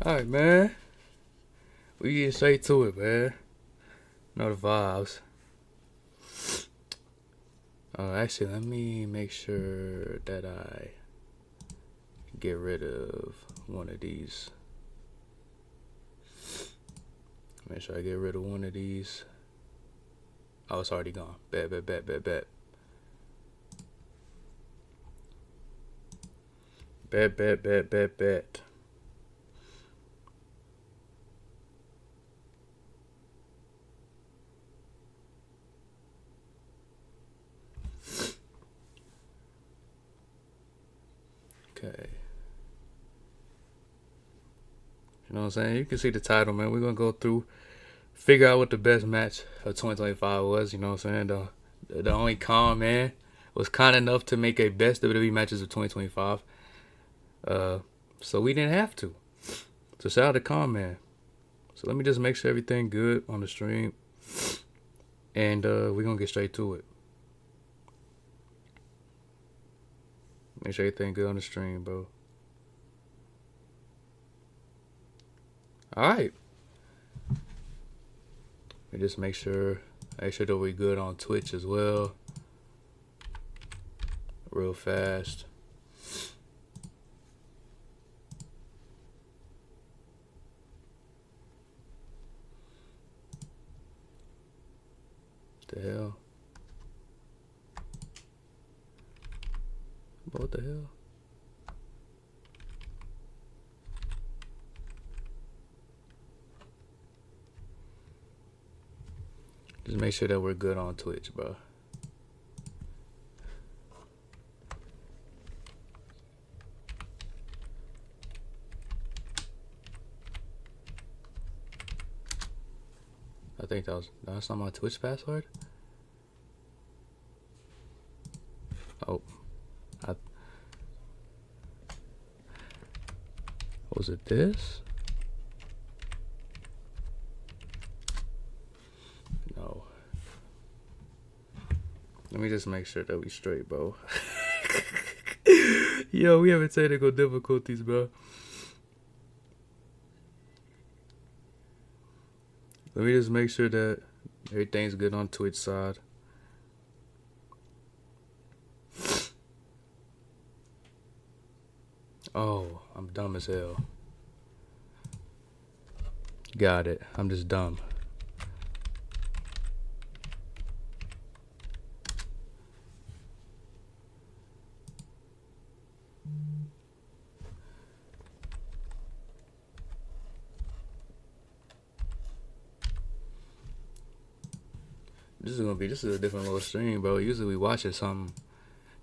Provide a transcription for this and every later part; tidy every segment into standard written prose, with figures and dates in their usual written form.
Alright, man. We get straight to it, man. Know the vibes. Actually, let me make sure that I get rid of one of these. Make sure I get rid of one of these. Oh, it's already gone. Bet. Bet. Okay. You know what I'm saying? You can see the title, man. We're gonna go through, figure out what the best match of 2025 was. You know what I'm saying? The only con, man, was kind enough to make a best WWE matches of 2025. So we didn't have to. So shout out to Con, man. So let me just make sure everything good on the stream, and we're gonna get straight to it. Make sure everything good on the stream, bro. All right. And just make sure that we're good on Twitch as well. Real fast. What the hell? What the hell? Just make sure that we're good on Twitch, bro. I think that's not my Twitch password. Oh, was it this? No. Let me just make sure that we straight, bro. Yo, we having technical difficulties, bro. Let me just make sure that everything's good on Twitch side. Oh, I'm dumb as hell. Got it. I'm just dumb. This is a different little stream, bro. Usually we watching something.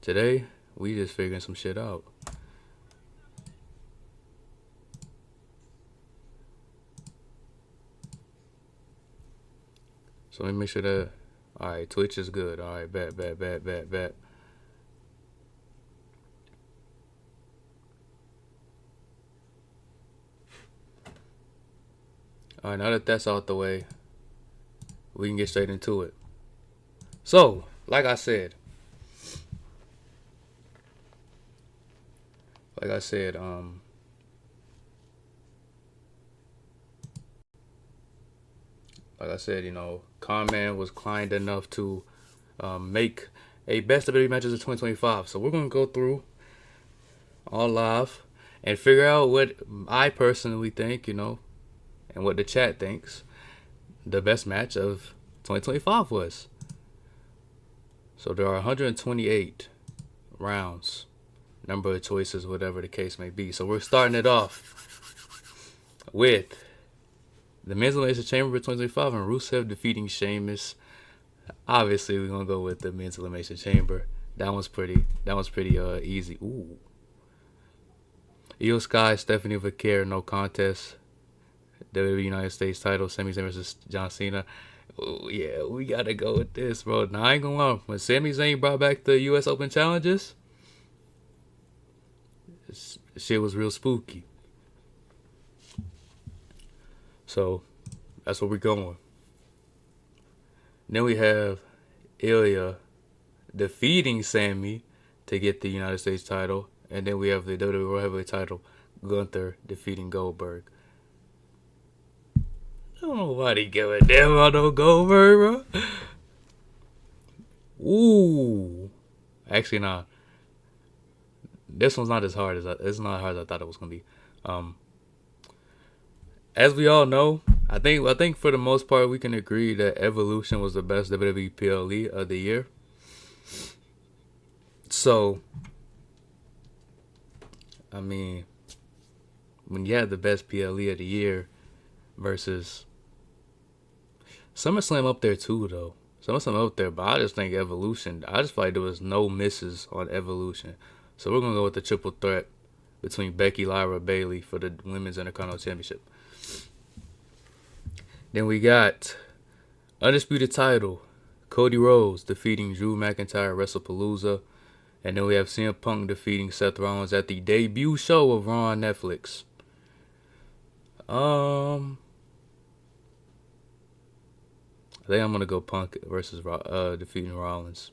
Today, we just figuring some shit out. So let me make sure that, alright, Twitch is good. Alright, bet. Alright, now that that's out the way, we can get straight into it. So, like I said, you know, Conman was kind enough to make a best of WWE matches of 2025. So we're gonna go through all live and figure out what I personally think, you know, and what the chat thinks the best match of 2025 was. So there are 128 rounds, number of choices, whatever the case may be. So we're starting it off with the Men's Elimination Chamber for 2025 and Rusev defeating Sheamus. Obviously, we're gonna go with the Men's Elimination Chamber. That one's pretty easy. Ooh. Io Sky, Stephanie Vaquer, no contest. WWE United States title, Sami Zayn versus John Cena. Oh, yeah, we gotta go with this, bro. Now, I ain't gonna lie. When Sami Zayn brought back the US Open challenges, shit was real spooky. So, that's what we're going. Then we have Ilya defeating Sami to get the United States title. And then we have the WWE World Heavyweight title, Gunther defeating Goldberg. don't nobody give a damn about no Goldberg, bro. Ooh. Actually, nah. This one's not as hard as it's not as hard as I thought it was gonna be. As we all know, I think for the most part we can agree that Evolution was the best WWE PLE of the year. So, I mean, when you have the best PLE of the year versus SummerSlam up there too, though. SummerSlam up there, but I just think Evolution. I just feel like there was no misses on Evolution. So we're gonna go with the triple threat between Becky, Lyra, Bayley for the Women's Intercontinental Championship. Then we got Undisputed Title, Cody Rhodes defeating Drew McIntyre at WrestlePalooza. And then we have CM Punk defeating Seth Rollins at the debut show of Raw on Netflix. I think I'm gonna go Punk versus defeating Rollins.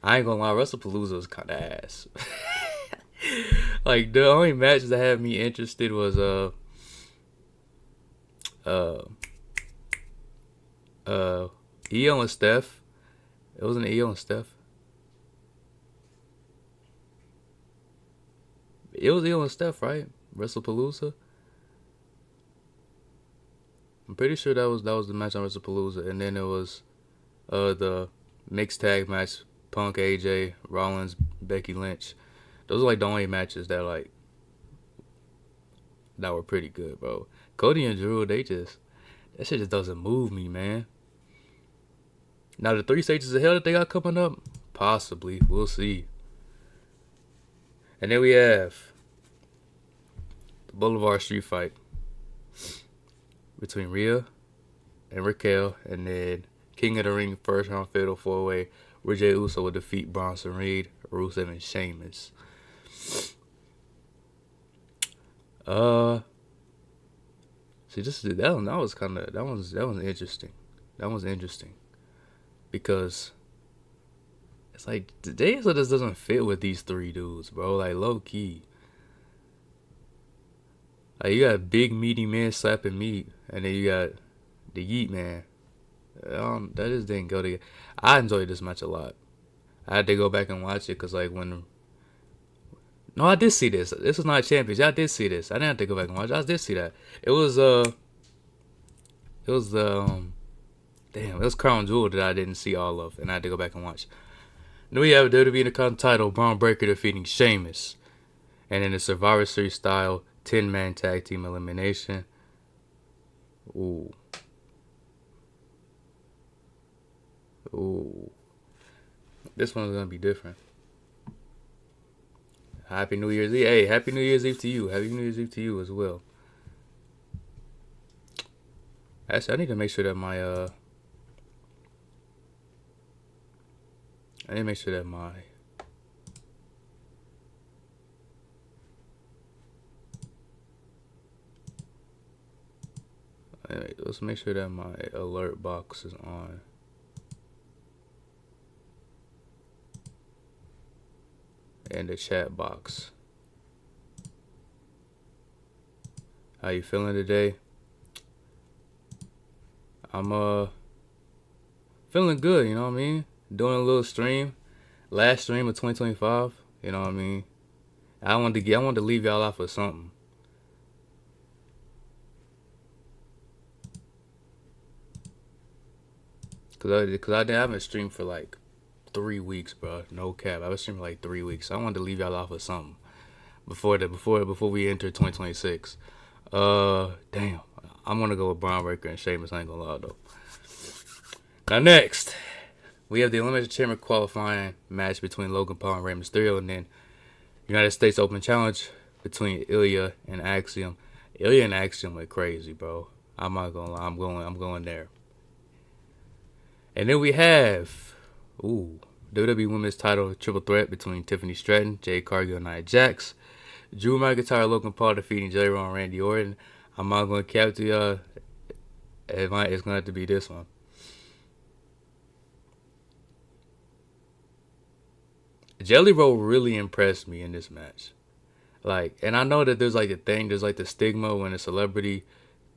I ain't gonna lie, WrestlePalooza was kind of ass. Like the only matches that had me interested was Io and Steph. It wasn't Io and Steph. It was Io and Steph, right? WrestlePalooza. I'm pretty sure that was the match on WrestlePalooza, and then it was the mixed tag match: Punk, AJ, Rollins, Becky Lynch. Those are like the only matches that were pretty good, bro. Cody and Drew, that shit just doesn't move me, man. Now the 3 stages of hell that they got coming up, possibly, we'll see. And then we have the Boulevard Street Fight between Rhea and Raquel, and then King of the Ring first round fatal 4-way, where Jey Uso would defeat Bronson Reed, Rusev, and Sheamus. See, that was interesting. That was interesting because it's like Jey Uso just doesn't fit with these 3 dudes, bro. Like low key. Like you got big meaty men slapping meat, and then you got the Yeet Man. That just didn't go together. I enjoyed this match a lot. I had to go back and watch it because no, I did see this. This was not Champions. I did see this. I didn't have to go back and watch it. I did see that. It was Crown Jewel that I didn't see all of, and I had to go back and watch. Then we have WWE Intercontinental title, Braun Breaker defeating Sheamus, and in the Survivor Series style 10-man tag team elimination. Ooh. This one's gonna be different. Happy New Year's Eve. Hey, Happy New Year's Eve to you. Happy New Year's Eve to you as well. Actually, I need to make sure that let's make sure that my alert box is on. And the chat box. How you feeling today? I'm feeling good, you know what I mean? Doing a little stream. Last stream of 2025, you know what I mean? I wanted to leave y'all off with something. Cause I haven't streamed for like 3 weeks, bro. No cap. I was streaming like 3 weeks. So I wanted to leave y'all off with something before we enter 2026. Damn. I'm gonna go with Braun Breaker and Sheamus. I ain't gonna lie though. Now next, we have the Elimination Chamber qualifying match between Logan Paul and Rey Mysterio, and then United States Open Challenge between Ilya and Axiom. Ilya and Axiom went crazy, bro. I'm not gonna lie. I'm going there. And then we have WWE Women's Title Triple Threat between Tiffany Stratton, Jade Cargill, and Nia Jax. Drew McIntyre, Logan Paul defeating Jerry Rowan, Randy Orton. I'm not going to cap to y'all. It's going to have to be this one. Jelly Roll really impressed me in this match. Like, and I know that there's like the stigma when a celebrity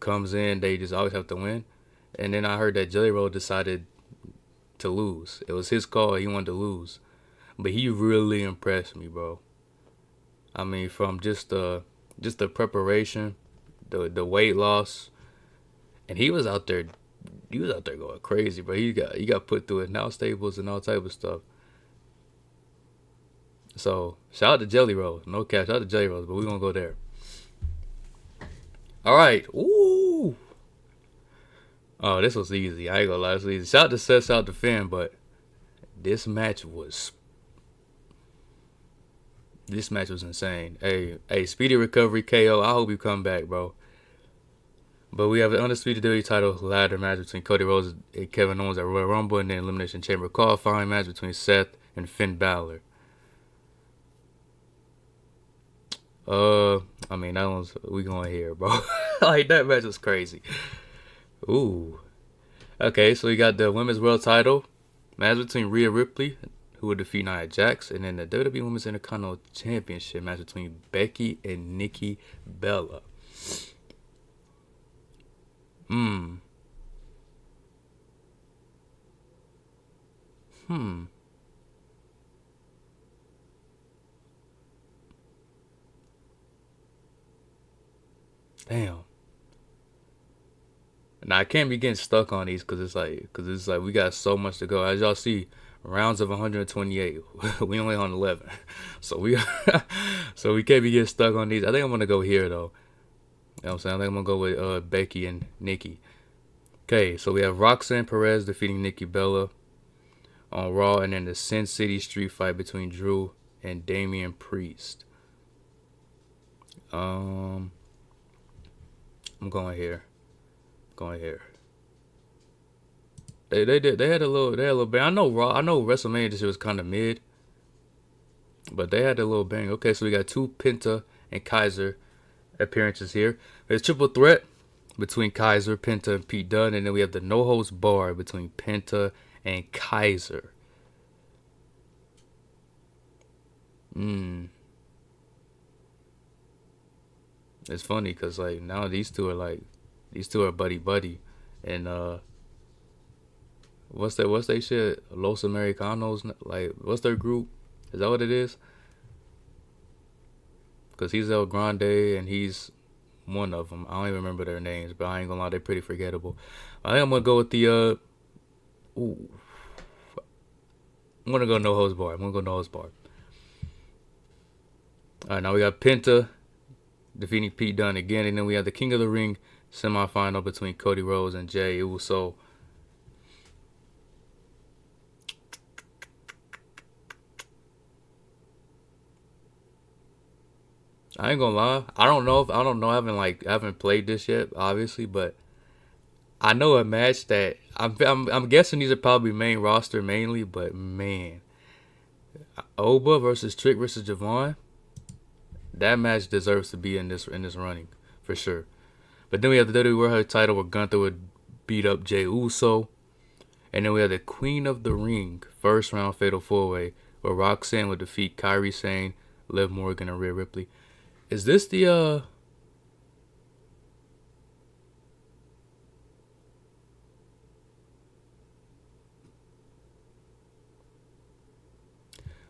comes in, they just always have to win. And then I heard that Jelly Roll decided to lose. It was his call. He wanted to lose, but he really impressed me, bro. I mean, from just the preparation, the weight loss, and he was out there. He was out there going crazy, bro. He got put through it now stables and all type of stuff. So shout out to Jelly Roll. No cap, shout out to Jelly Rolls, but we're gonna go there. All right. Ooh. Oh, this was easy. I ain't gonna lie, this was easy. Shout out to Seth, shout out to Finn, but this match was insane. Hey, speedy recovery KO. I hope you come back, bro. But we have the undisputed WWE title ladder match between Cody Rhodes and Kevin Owens at Royal Rumble, and then Elimination Chamber qualifying match between Seth and Finn Balor. I mean, that one's we going here, bro. Like, that match was crazy. Ooh. Okay, so we got the Women's World Title match between Rhea Ripley, who would defeat Nia Jax, and then the WWE Women's Intercontinental Championship match between Becky and Nikki Bella. Hmm. Hmm. Damn. Now I can't be getting stuck on these because it's like we got so much to go. As y'all see, rounds of 128. We only on 11, so we so we can't be getting stuck on these. I think I'm gonna go here though. You know what I'm saying? I think I'm gonna go with Becky and Nikki. Okay, so we have Roxanne Perez defeating Nikki Bella on Raw, and then the Sin City Street fight between Drew and Damian Priest. I'm going here. Going here. They had a little bang. I know WrestleMania this year was kind of mid, but they had a little bang. Okay, so we got two Penta and Kaiser appearances here. There's triple threat between Kaiser, Penta, and Pete Dunne, and then we have the no holds bar between Penta and Kaiser. It's funny because like now these two are buddy buddy, and what's they shit? Los Americanos, like what's their group? Is that what it is? Because he's El Grande and he's one of them. I don't even remember their names, but I ain't gonna lie, they're pretty forgettable. I think I'm gonna go with the ooh, I'm gonna go no host bar. I'm gonna go no host bar. All right, now we got Penta defeating Pete Dunne again, and then we have the King of the Ring semifinal between Cody Rhodes and Jey Uso. I ain't gonna lie. I don't know. I haven't played this yet, obviously, but I know a match that I'm guessing these are probably main roster mainly, but man, Oba versus Trick versus Javon. That match deserves to be in this running for sure. But then we have the WWE World Heavyweight title where Gunther would beat up Jey Uso, and then we have the Queen of the Ring first round fatal 4-way where Roxanne would defeat Kairi Sane, Liv Morgan, and Rhea Ripley. Is this the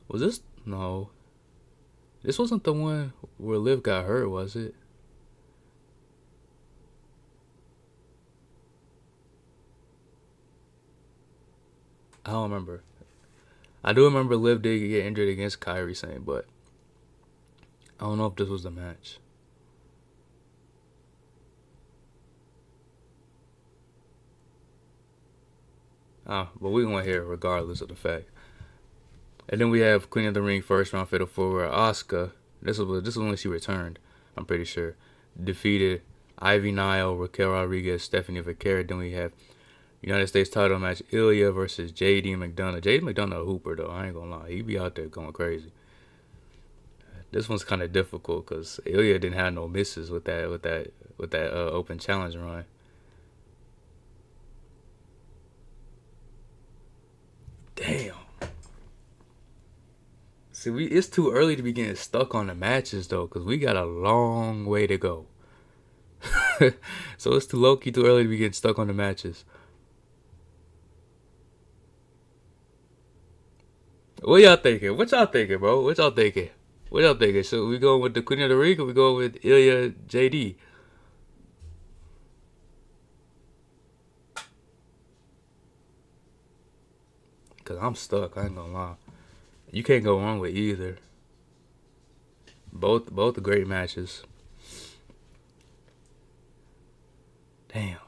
was this no? This wasn't the one where Liv got hurt, was it? I don't remember. I do remember Liv did get injured against Kairi Sane, but I don't know if this was the match. But we're going to hear it regardless of the fact. And then we have Queen of the Ring first round fatal 4 where Asuka, this was when she returned, I'm pretty sure, defeated Ivy Nile, Raquel Rodriguez, Stephanie Vaquera. Then we have United States title match, Ilya versus JD McDonough. JD McDonough a hooper though, I ain't gonna lie. He be out there going crazy. This one's kind of difficult because Ilya didn't have no misses with that open challenge run. Damn. See, it's too early to be getting stuck on the matches though, because we got a long way to go. So it's too low key, too early to be getting stuck on the matches. What y'all thinking? What y'all thinking, bro? What y'all thinking? What y'all thinking? So we going with the Queen of the Ring or we going with Ilya JD? Cause I'm stuck. I ain't gonna lie. You can't go wrong with either. Both great matches. Damn.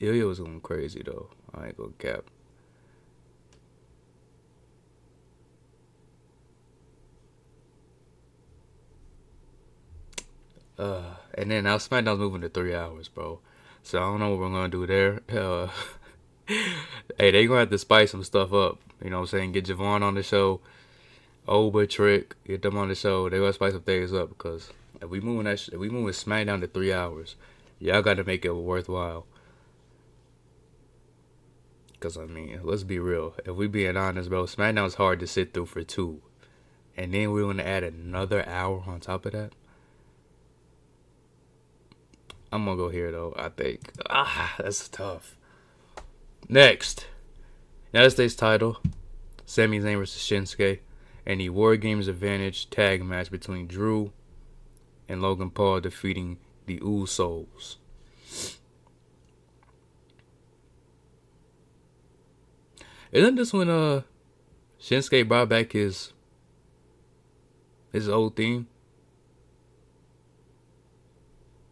Ilya was going crazy though. I ain't gonna cap. And then now SmackDown's moving to 3 hours, bro. So I don't know what we're gonna do there. Hey, they gonna have to spice some stuff up. You know what I'm saying? Get Javon on the show. Oba Trick, get them on the show. They gonna spice some things up because if we moving SmackDown to 3 hours, y'all got to make it worthwhile. Cause I mean, let's be real. If we being honest, bro, SmackDown's hard to sit through for 2, and then we're gonna add another hour on top of that. I'm gonna go here though. I think that's tough. Next, United States title, Sami Zayn versus Shinsuke, and the War Games Advantage tag match between Drew and Logan Paul defeating the Usos. Isn't this when Shinsuke brought back his old theme?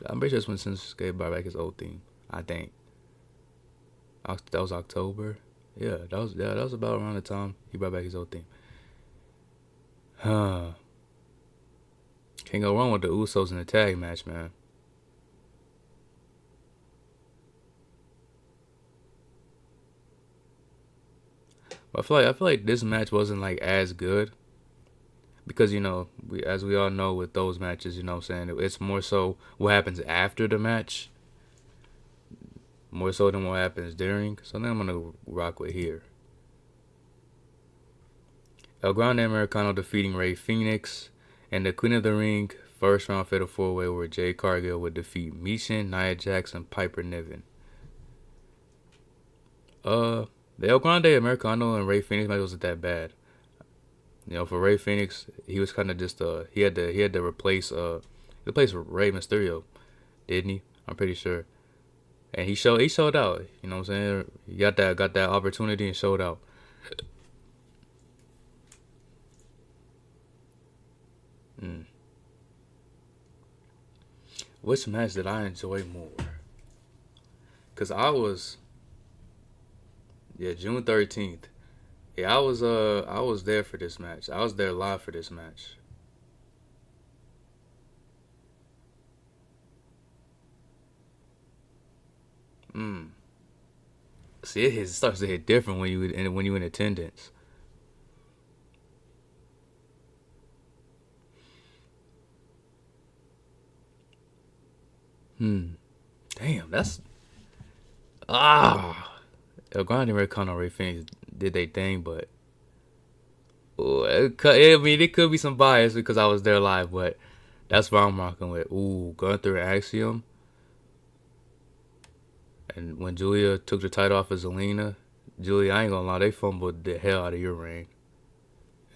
I'm pretty sure it's when Shinsuke brought back his old theme. I think that was October. Yeah, that was about around the time he brought back his old theme. Can't go wrong with the Usos in the tag match, man. But I feel like this match wasn't like as good because as we all know with those matches, you know what I'm saying, it's more so what happens after the match more so than what happens during. So then I'm gonna rock with here. El Grande Americano defeating Rey Fenix, and the Queen of the Ring first round fatal 4-way where Jade Cargill would defeat Michin, Nia Jackson, Piper Niven. The El Grande Americano and Rey Fenix match wasn't that bad. For Rey Fenix, he was kind of just he had to replace Rey Mysterio, didn't he? I'm pretty sure. And he showed out. You know what I'm saying? He got that opportunity and showed out. Which match did I enjoy more? Cause I was June 13th. Yeah, I was there for this match. I was there live for this match. See, it starts to hit different when you in attendance. Damn, that's El Grande Americano Rey Fenix did they thing, but it could be some bias because I was there live, but that's what I'm rocking with. Gunther and Axiom. And when Julia took the title off of Zelina, Julia, I ain't gonna lie, they fumbled the hell out of your ring.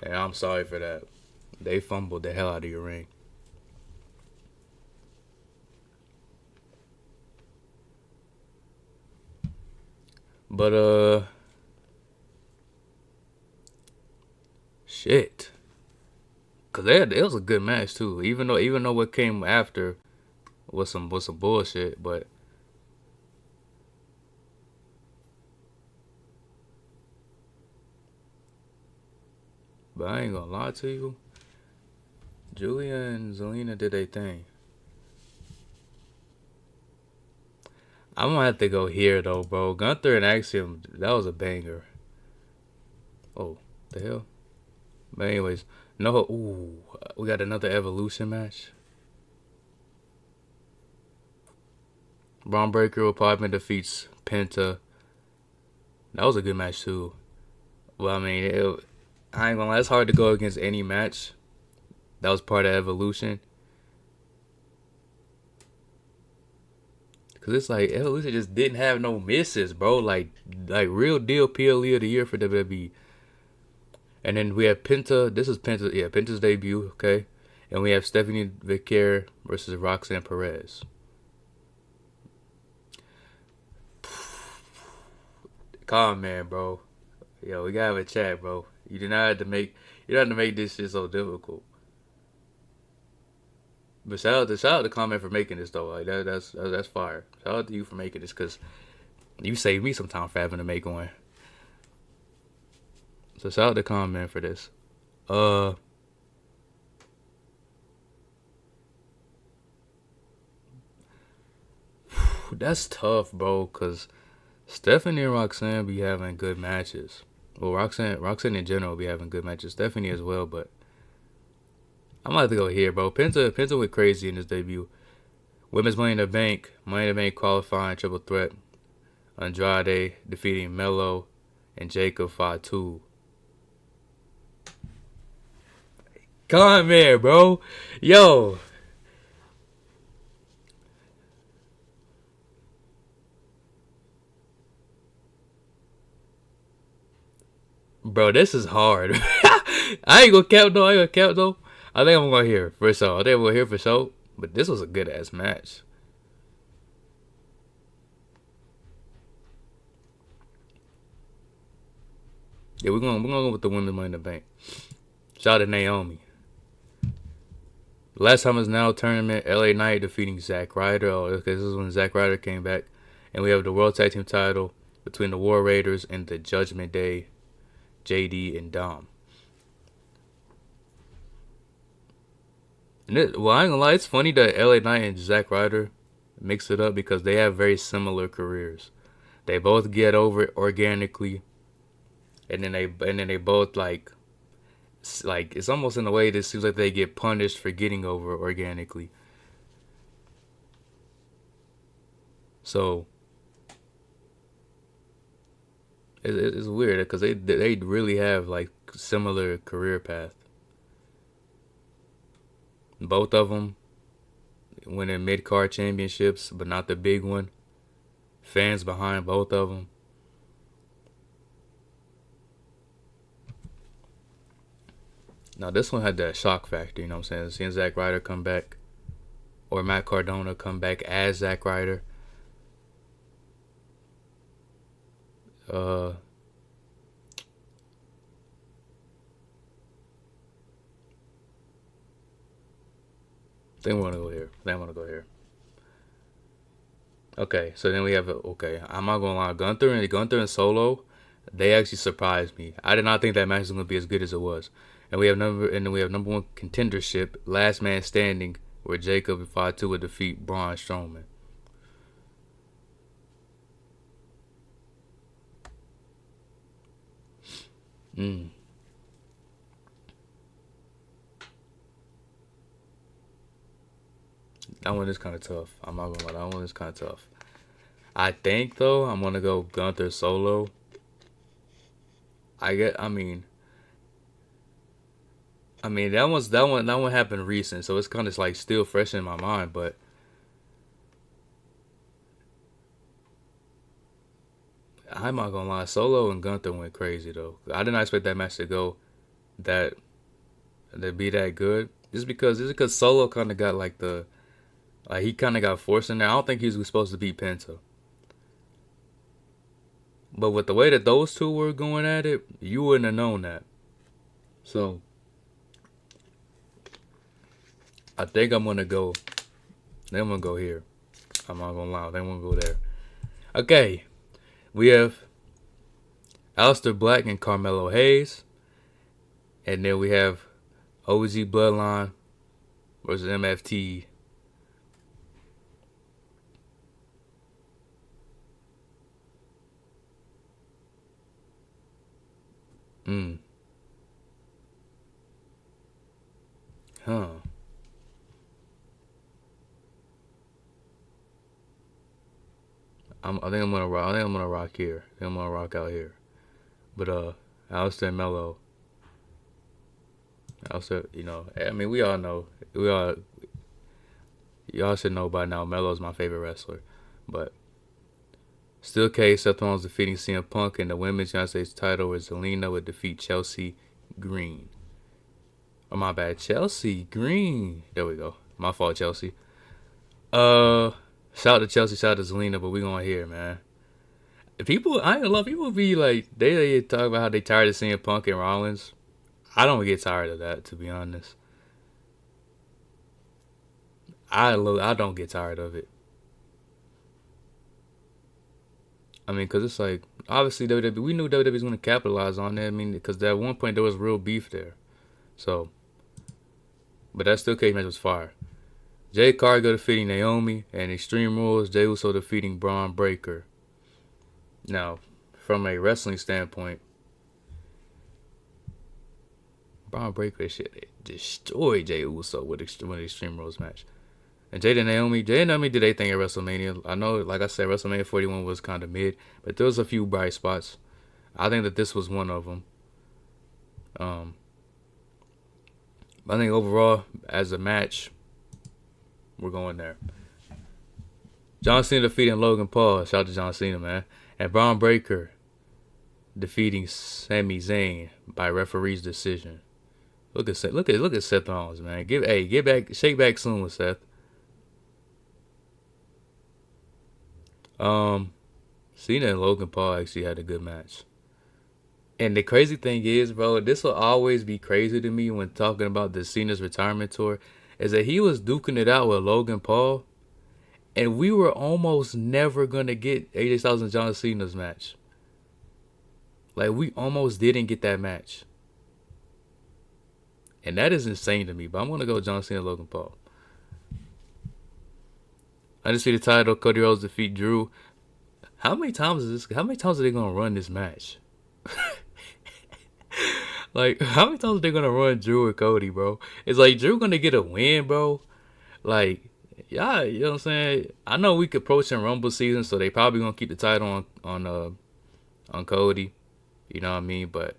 And I'm sorry for that. They fumbled the hell out of your ring. But shit, cause it was a good match too. Even though what came after was some bullshit, but I ain't gonna lie to you. Julia and Zelina did their thing. I'm gonna have to go here though, bro. Gunther and Axiom, that was a banger. Oh, the hell. But anyways, no. We got another Evolution match. Braun Breaker with Podman defeats Penta. That was a good match too. Well, I mean, I ain't gonna lie, it's hard to go against any match that was part of Evolution. Cause it's like Evolution just didn't have no misses, bro. Like real deal PLE of the year for WWE. And then we have Penta. This is Penta. Yeah, Penta's debut. Okay, and we have Stephanie Vicaire versus Roxanne Perez. Calm, man, bro. Yo, we gotta have a chat, bro. You did not have to make. You don't have to make this shit so difficult. But shout out to Comment for making this though. Like that's fire. Shout out to you for making this, cause you saved me some time for having to make one. So shout out to Comment for this. That's tough, bro. Cause Stephanie and Roxanne be having good matches. Well, Roxanne in general be having good matches. Stephanie as well, but I'm gonna have to go here, bro. Penta went crazy in his debut. Women's Money in the Bank qualifying triple threat. Andrade defeating Melo and Jacob Fatu. Come on, man, bro. Yo. Bro, this is hard. I ain't gonna count though. I think I'm gonna hear for sure. I think I'm gonna hear for sure. But this was a good ass match. Yeah, we're gonna go with the Women's Money in the Bank. Shout out to Naomi. Last time is now tournament. LA Knight defeating Zack Ryder. Oh, okay, this is when Zack Ryder came back, and we have the World Tag Team title between the War Raiders and the Judgment Day, JD and Dom. And I ain't gonna lie, it's funny that LA Knight and Zack Ryder mix it up because they have very similar careers. They both get over it organically, and then they both like it's almost in a way that seems like they get punished for getting over organically. So it's weird because they really have like similar career path. Both of them winning mid-card championships, but not the big one. Fans behind both of them. Now this one had that shock factor, you know what I'm saying? Seeing Zack Ryder come back, or Matt Cardona come back as Zack Ryder. I think I want to go here. Okay, so then we have I'm not gonna lie, Gunther and Solo, they actually surprised me. I did not think that match was gonna be as good as it was. And we have number one contendership, last man standing, where Jacob Fatu would defeat Braun Strowman. That one is kind of tough. I'm not gonna lie, that one is kind of tough. I think though I'm gonna go Gunther Solo. I mean that one happened recent, so it's kind of like still fresh in my mind. But I'm not gonna lie, Solo and Gunther went crazy though. I did not expect that match to go that be that good. Just because Solo kind of got he kind of got forced in there. I don't think he was supposed to beat Penta. But with the way that those two were going at it, you wouldn't have known that. So I think I'm gonna go. Then I'm gonna go here. I'm not gonna lie. Then I'm gonna go there. Okay, we have Aleister Black and Carmelo Hayes, and then we have OG Bloodline versus MFT. Huh. I think I'm gonna rock. I think I'm gonna rock here. I think I'm gonna rock out here. But Aleister and Melo. Aleister, I mean, we all should know by now. Melo's my favorite wrestler. But still, K. Seth Rollins defeating CM Punk, and the women's United States title where Zelina would defeat Chelsea Green. Oh, my bad. Chelsea Green. There we go. My fault, Chelsea. Shout out to Chelsea, shout out to Zelina, but we going here, man. People, I ain't gonna lie, people be like, they talk about how they tired of seeing Punk and Rollins. I don't get tired of that, to be honest. I don't get tired of it. I mean, because it's like, obviously, WWE, we knew WWE was going to capitalize on that. I mean, because at one point, there was real beef there. So, but that still cage match was fire. Jade Cargill defeating Naomi, and Extreme Rules, Jey Uso defeating Braun Breaker. Now, from a wrestling standpoint, Braun Breaker shit destroyed Jey Uso with the Extreme Rules match. And Jade and Naomi did their thing at WrestleMania. I know, like I said, WrestleMania 41 was kind of mid, but there was a few bright spots. I think that this was one of them. I think overall, as a match, we're going there. John Cena defeating Logan Paul. Shout out to John Cena, man. And Braun Breaker defeating Sami Zayn by referee's decision. Look at Seth Rollins, man. Get back, shake back soon with Seth. Cena and Logan Paul actually had a good match. And the crazy thing is, bro, this will always be crazy to me when talking about the Cena's retirement tour, is that he was duking it out with Logan Paul, and we were almost never going to get AJ Styles and John Cena's match. Like, we almost didn't get that match. And that is insane to me, but I'm going to go John Cena and Logan Paul. Undisputed title, Cody Rhodes defeat Drew. How many times are they going to run this match? Like, how many times are they going to run Drew and Cody, bro? It's like, Drew going to get a win, bro? Like, yeah, you know what I'm saying? I know we could approach in Rumble season, so they probably going to keep the title on Cody. You know what I mean? But,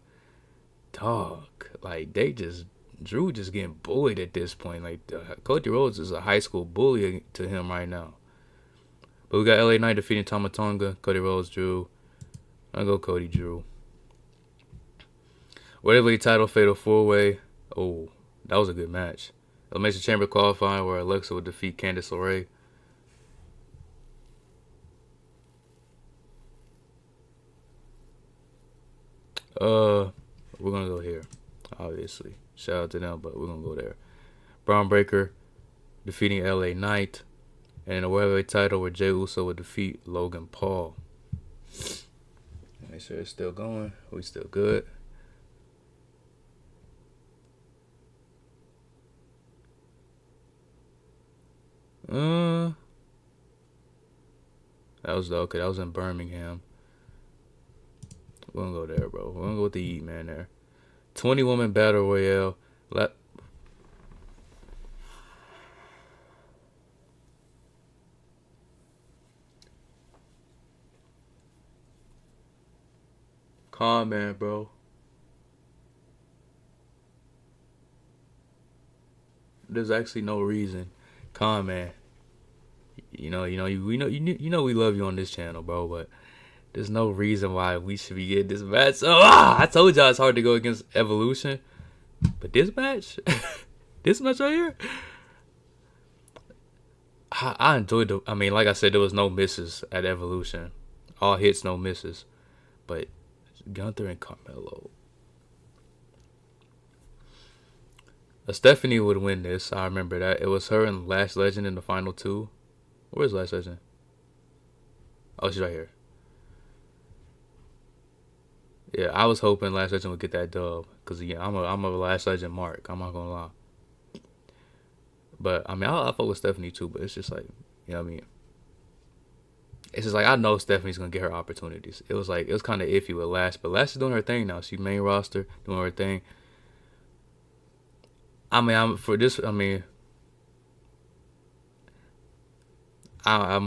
dog, like, Drew just getting bullied at this point. Like, Cody Rhodes is a high school bully to him right now. But we got LA Knight defeating Tama Tonga, Cody Rhodes, Drew. I'll go Cody, Drew. Whatever title, Fatal 4-Way. Oh, that was a good match. Elimination Chamber qualifying where Alexa would defeat Candice LeRae. We're going to go here, obviously. Shout out to them, but we're going to go there. Braun Breaker defeating LA Knight. And a welterweight title where Jey Uso would defeat Logan Paul. Make sure it's still going. We still good. That was in Birmingham. We're gonna go there, bro. We're gonna go with the Heat, man, there. 20-woman battle royale. Calm, man, bro. There's actually no reason. Calm, man. We know we love you on this channel, bro, but there's no reason why we should be getting this match. I told y'all it's hard to go against Evolution, but this match, this match right here, I enjoyed I mean, like I said, there was no misses at Evolution, all hits, no misses, but Gunther and Carmelo. Stephanie would win this. I remember that. It was her and Lash Legend in the final two. Where's Lash Legend? Oh, she's right here. Yeah, I was hoping Lash Legend would get that dub. Because, yeah, I'm a Lash Legend mark. I'm not going to lie. But, I mean, I fuck with Stephanie too. But it's just like, you know what I mean? It's just like, I know Stephanie's going to get her opportunities. It was kind of iffy with Lash. But Lash is doing her thing now. She's main roster, doing her thing. I mean, I'm going to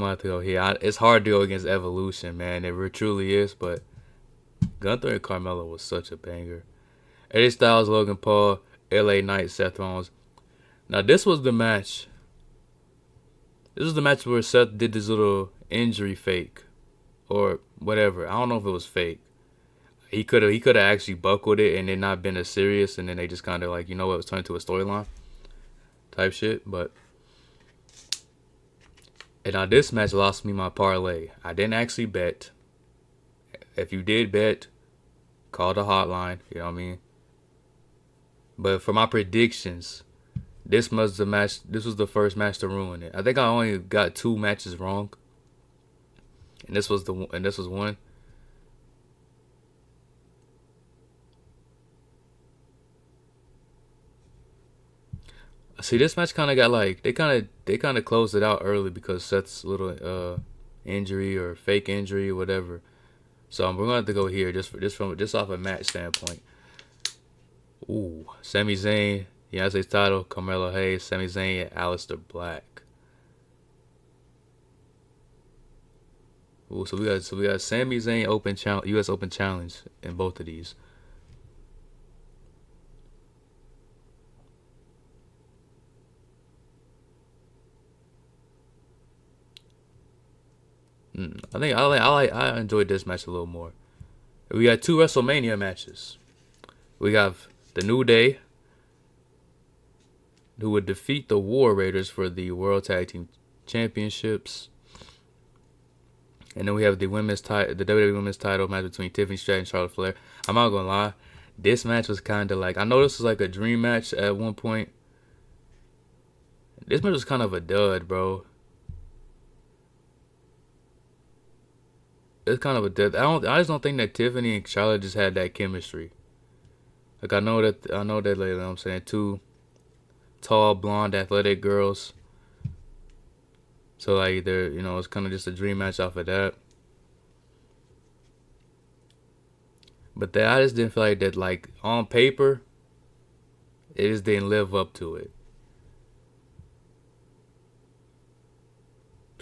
have to go here. It's hard to go against Evolution, man. It truly is. But Gunther and Carmelo was such a banger. AJ Styles, Logan Paul, LA Knight, Seth Rollins. Now, this was the match. This was the match where Seth did this little injury fake or whatever. I don't know if it was fake. He could have actually buckled it and it not been as serious, and then they just kind of like, you know what, it was turned into a storyline type shit. But and now this match lost me my parlay. I didn't actually bet. If you did bet, call the hotline. You know what I mean. But for my predictions, this was the match. This was the first match to ruin it. I think I only got 2 matches wrong, and this was one. See, this match kind of got like they kind of closed it out early because Seth's little injury or fake injury or whatever. So we're gonna have to go here just off a match standpoint. Ooh, Sami Zayn, United States title, Carmelo Hayes, Sami Zayn, Aleister Black. Ooh, so we got Sami Zayn U.S. Open Challenge in both of these. I enjoyed this match a little more. We got 2 WrestleMania matches. We have the New Day, who would defeat the War Raiders for the World Tag Team Championships. And then we have the WWE Women's Title match between Tiffany Stratton and Charlotte Flair. I'm not gonna lie, this match was kind of like, I know this was like a dream match at one point. This match was kind of a dud, bro. It's kind of a dud. I just don't think that Tiffany and Charlotte just had that chemistry. Like I know that like, you know what I'm saying, 2 tall, blonde, athletic girls. So like they're, you know, it's kind of just a dream match off of that. But I just didn't feel like that, like on paper, it just didn't live up to it.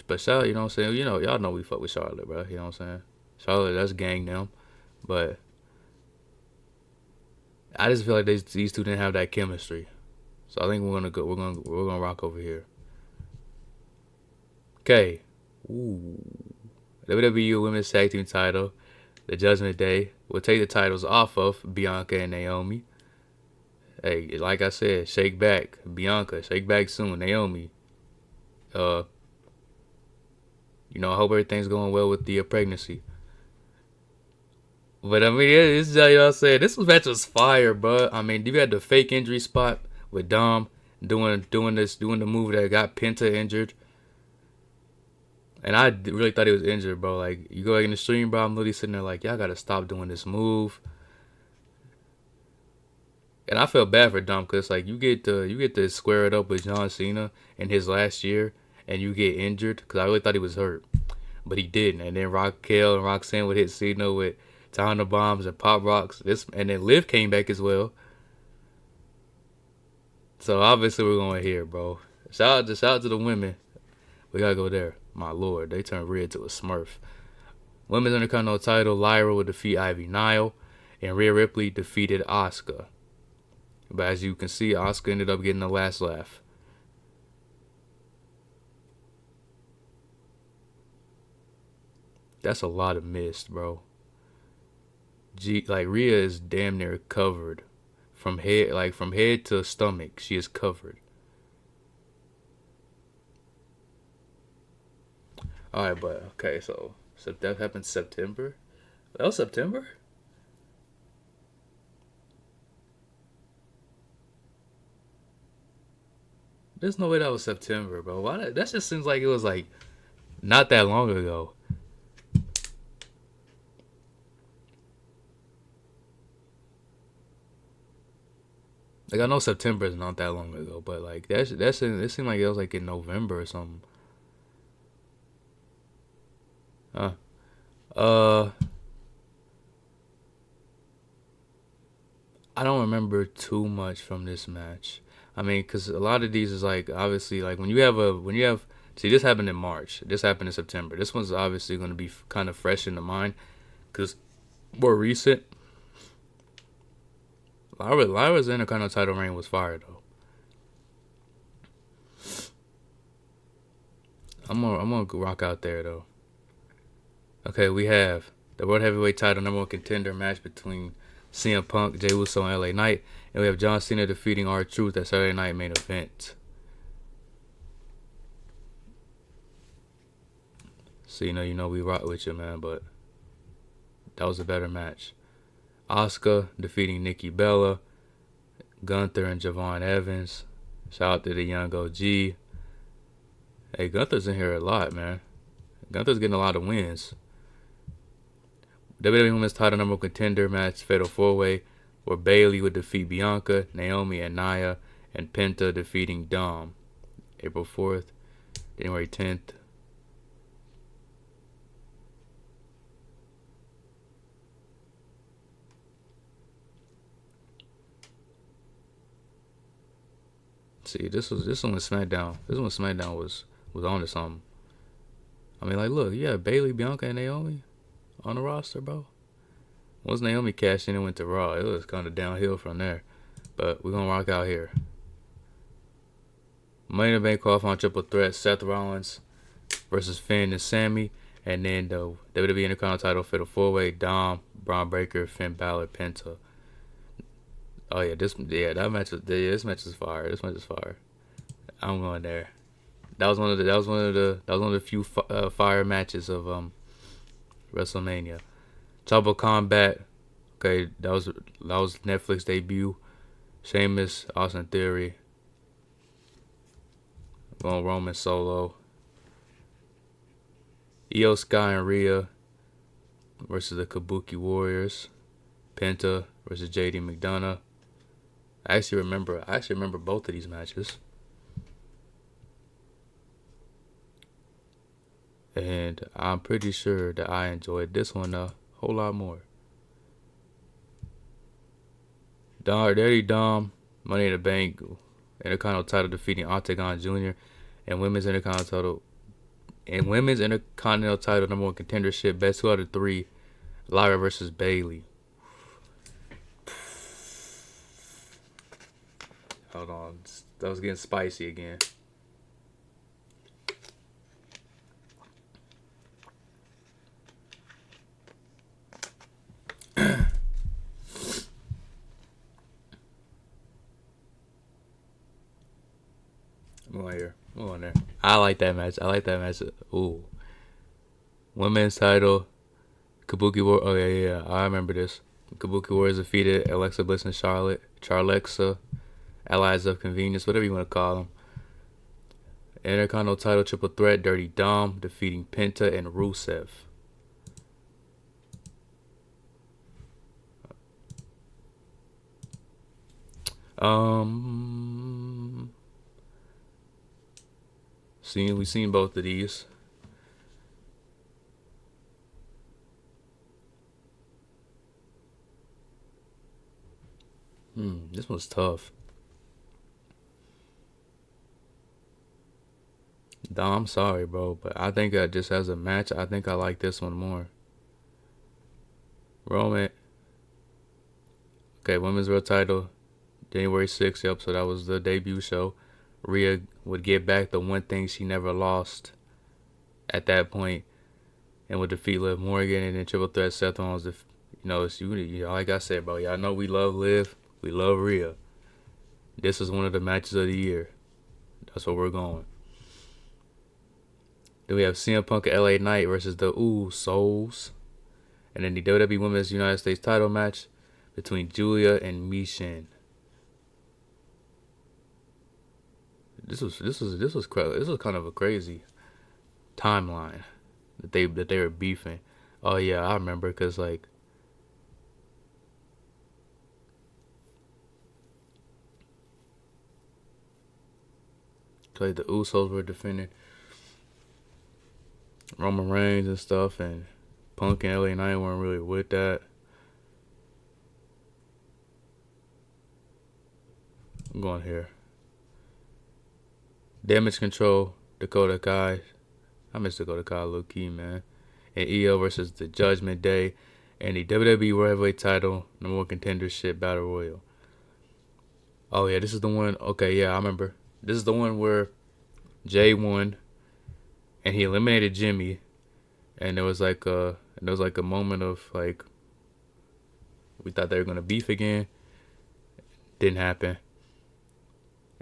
But Charlotte, you know what I'm saying? You know, y'all know we fuck with Charlotte, bro. You know what I'm saying? Charlotte, that's gang them. But I just feel like these 2 didn't have that chemistry. So I think we're gonna rock over here. Okay. Ooh. WWE Women's Tag Team title, the Judgment Day, will take the titles off of Bianca and Naomi. Hey, like I said, shake back, Bianca. Shake back soon, Naomi. You know, I hope everything's going well with the pregnancy. But I mean, this is how y'all said. This match was fire, bro. I mean, you had the fake injury spot with Dom doing the move that got Penta injured. And I really thought he was injured, bro. Like, you go in the stream, bro, I'm literally sitting there like, y'all gotta stop doing this move. And I felt bad for Dom because like you get to square it up with John Cena in his last year, and you get injured because I really thought he was hurt, but he didn't. And then Raquel and Roxanne would hit Cena with Tana Bombs and Pop Rocks. And then Liv came back as well. So obviously we're going here, bro. Shout out to the women. We gotta go there. My lord, they turned Rhea to a Smurf. Women's Intercontinental title, Lyra would defeat Ivy Nile, and Rhea Ripley defeated Asuka. But as you can see, Asuka ended up getting the last laugh. That's a lot of mist, bro. Like Rhea is damn near covered from head to stomach. She is covered. All right, but okay, so that happened September. That was September. There's no way that was September, bro. Why? That just seems like it was like not that long ago. Like I know September is not that long ago, but like it seemed like it was like in November or something. I don't remember too much from this match. I mean, because a lot of these is like obviously like when you have see, this happened in March. This happened in September. This one's obviously going to be kind of fresh in the mind because more recent. Lyra's Intercontinental title reign was fire though. I'm gonna rock out there though. Okay, we have the World Heavyweight title number one contender match between CM Punk, Jey Uso, and LA Knight. And we have John Cena defeating R-Truth at Saturday Night Main Event. Cena, you know we rock with you, man, but that was a better match. Asuka defeating Nikki Bella. Gunther and Javon Evans. Shout out to the young OG. Hey, Gunther's in here a lot, man. Gunther's getting a lot of wins. WWE Women's title number one contender match, Fatal 4-Way, where Bayley would defeat Bianca, Naomi, and Nia, and Penta defeating Dom. April 4th, January 10th. See, this one was SmackDown. This one SmackDown was on to something. I mean, like, look, yeah, Bayley, Bianca, and Naomi on the roster, bro. Once Naomi cashed in and went to Raw, it was kind of downhill from there. But we're gonna rock out here. Money in the Bank qualifying triple threat: Seth Rollins versus Finn and Sammy, and then the WWE Intercontinental title Fatal 4-Way: Dom, Braun Breaker, Finn Balor, Penta. Oh yeah, this match is fire. This match is fire. I'm going there. That was one of the few fire matches of WrestleMania. Trouble Combat. Okay, that was Netflix debut. Sheamus, Austin Theory. Going Roman Solo. Io Sky and Rhea versus the Kabuki Warriors. Penta versus JD McDonough. I actually remember both of these matches. And I'm pretty sure that I enjoyed this one a whole lot more. Dirty Dom, Money in the Bank, Intercontinental title defeating Octagon Jr. and Women's Intercontinental title number one contendership, best 2 out of 3, Lyra versus Bayley. Hold on, that was getting spicy again. Move on there. I like that match. Ooh. Women's title. Kabuki War. Oh, yeah. I remember this. Kabuki Warriors defeated Alexa Bliss and Charlexa. Allies of Convenience. Whatever you want to call them. Intercontinental title triple threat. Dirty Dom defeating Penta and Rusev. We've seen both of these. This one's tough. Dom, I'm sorry, bro, but I think just as a match, I think I like this one more. Roman. Okay, Women's World title, January 6th. Yep, so that was the debut show. Rhea would get back the one thing she never lost at that point, and would defeat Liv Morgan, and then triple threat Seth Rollins. Like I said, bro, y'all know we love Liv, we love Rhea. This is one of the matches of the year. That's where we're going. Then we have CM Punk and LA Knight versus the Souls, and then the WWE Women's United States title match between Julia and Michin. This was kind of a crazy timeline that they were beefing. Oh yeah, I remember, cause like the Usos were defending Roman Reigns and stuff, and Punk and LA Knight weren't really with that. I'm going here. Damage Control, Dakota Kai. I miss Dakota Kai low key, man. And EO versus the Judgment Day, and the WWE World Heavyweight title number one contendership battle royal. Oh yeah, this is the one. Okay, yeah, I remember. This is the one where Jay won, and he eliminated Jimmy, and there was like a moment of like we thought they were gonna beef again. Didn't happen.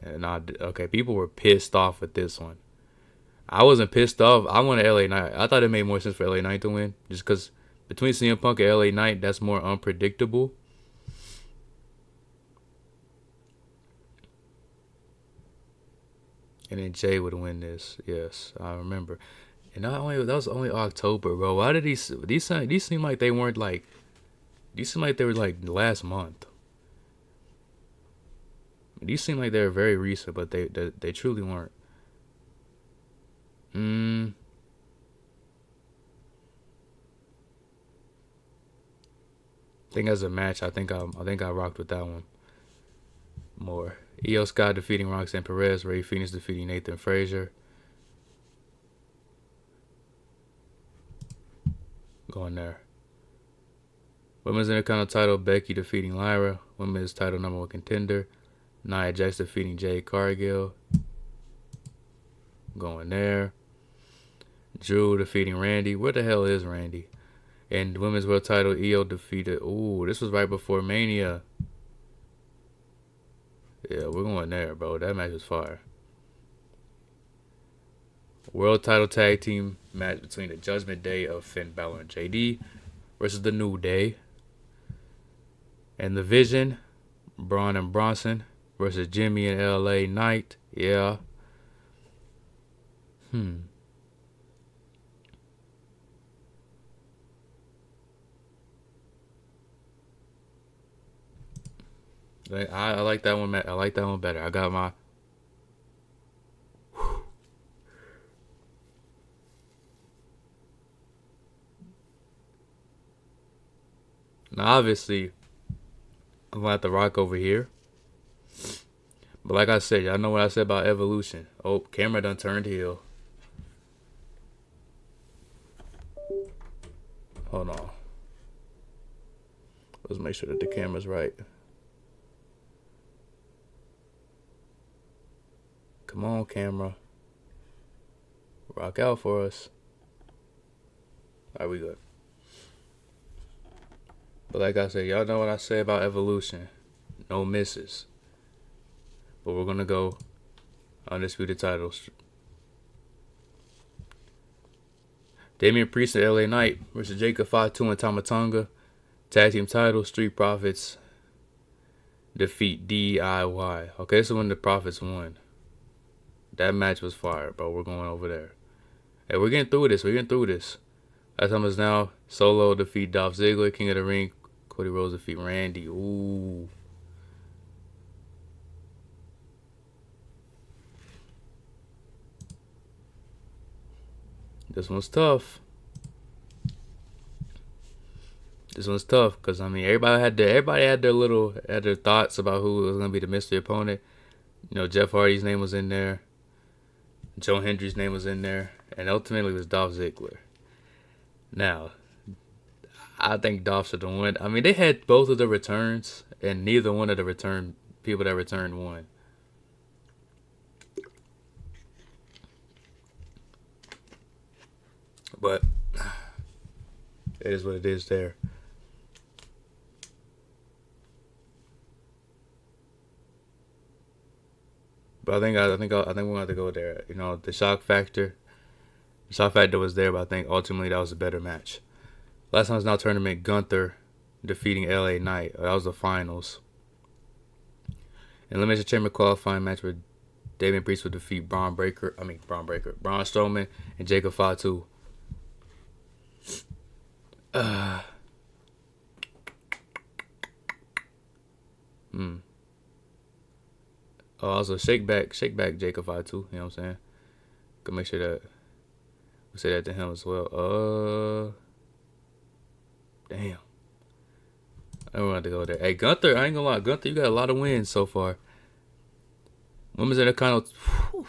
And okay, people were pissed off with this one. I wasn't pissed off. I wanted LA Knight. I thought it made more sense for LA Knight to win, just because between CM Punk and LA Knight, that's more unpredictable. And then Jay would win this. Yes, I remember. And not only that was only October, bro. Why did these seem like they weren't like these seem like they were like last month. These seem like they were very recent, but they truly weren't. I think as a match, I think I rocked with that one more. Io Sky defeating Roxanne Perez. Ray Phoenix defeating Nathan Frazier. Going there. Women's Intercontinental title, Becky defeating Lyra. Women's title #1 contender, Nia Jax defeating Jade Cargill. Going there. Drew defeating Randy. Where the hell is Randy? And women's world title, Io defeated. Ooh, this was right before Mania. Yeah, we're going there, bro. That match was fire. World title tag team match between the Judgment Day of Finn Balor and JD versus the New Day. And the Vision, Braun and Bronson versus Jimmy and LA Knight. Yeah. I like that one. I like that one better. I got my. Now, obviously, I'm gonna have to rock over here. But like I said, y'all know what I said about Evolution. Oh, camera done turned heel. Hold on. Let's make sure that the camera's right. Come on, camera. Rock out for us. Alright, we good. But like I said, y'all know what I say about Evolution. No misses. But we're going to go Undisputed titles. Damian Priest and LA Knight versus Jacob Fatu and Tama Tonga. Tag team title, Street Profits defeat DIY. Okay, so when the Profits won. That match was fire, bro. We're going over there. Hey, we're getting through this. Last time is now. Solo defeat Dolph Ziggler. King of the Ring, Cody Rhodes defeat Randy. Ooh. This one's tough. Because I mean everybody had their thoughts about who was gonna be the mystery opponent. You know, Jeff Hardy's name was in there. Joe Hendry's name was in there, and ultimately it was Dolph Ziggler. Now, I think Dolph should have won. I mean, they had both of the returns, and neither one of the people that returned won. But it is what it is there. But I think we're gonna have to go there. You know, the shock factor was there, but I think ultimately that was a better match. Last time's now tournament, Gunther defeating LA Knight. That was the finals. Elimination Chamber qualifying match where Damian Priest would defeat Braun Strowman and Jacob Fatu. Oh, also shake back Jacob Fatu. You know what I'm saying? Can make sure that we say that to him as well. Damn. I don't want to go there. Hey, Gunther, I ain't gonna lie. Gunther, you got a lot of wins so far. Women's Intercontinental.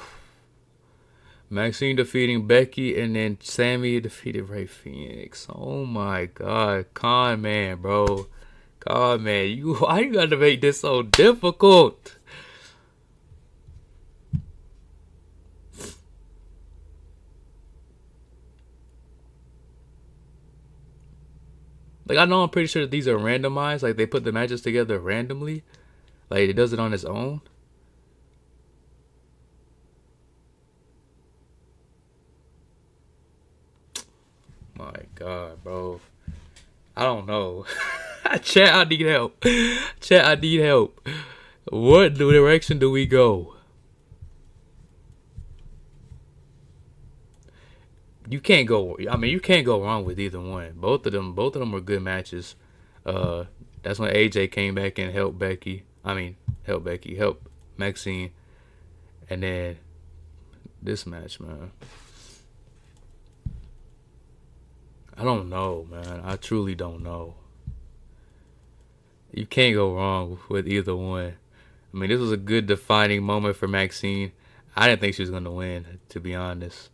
Maxine defeating Becky, and then Sammy defeated Ray Phoenix. Oh my God, Con Man, bro. Con Man, why you gotta make this so difficult? Like I know I'm pretty sure that these are randomized. Like they put the matches together randomly. Like it does it on its own. My God, bro. I don't know. Chat, I need help. Chat, I need help. What direction do we go? You can't go. I mean, you can't go wrong with either one. Both of them were good matches. Uh, that's when AJ came back and helped Becky. I mean, helped Maxine, and then this match, man. I don't know, man. I truly don't know. You can't go wrong with either one. I mean, this was a good defining moment for Maxine. I didn't think she was gonna win, to be honest.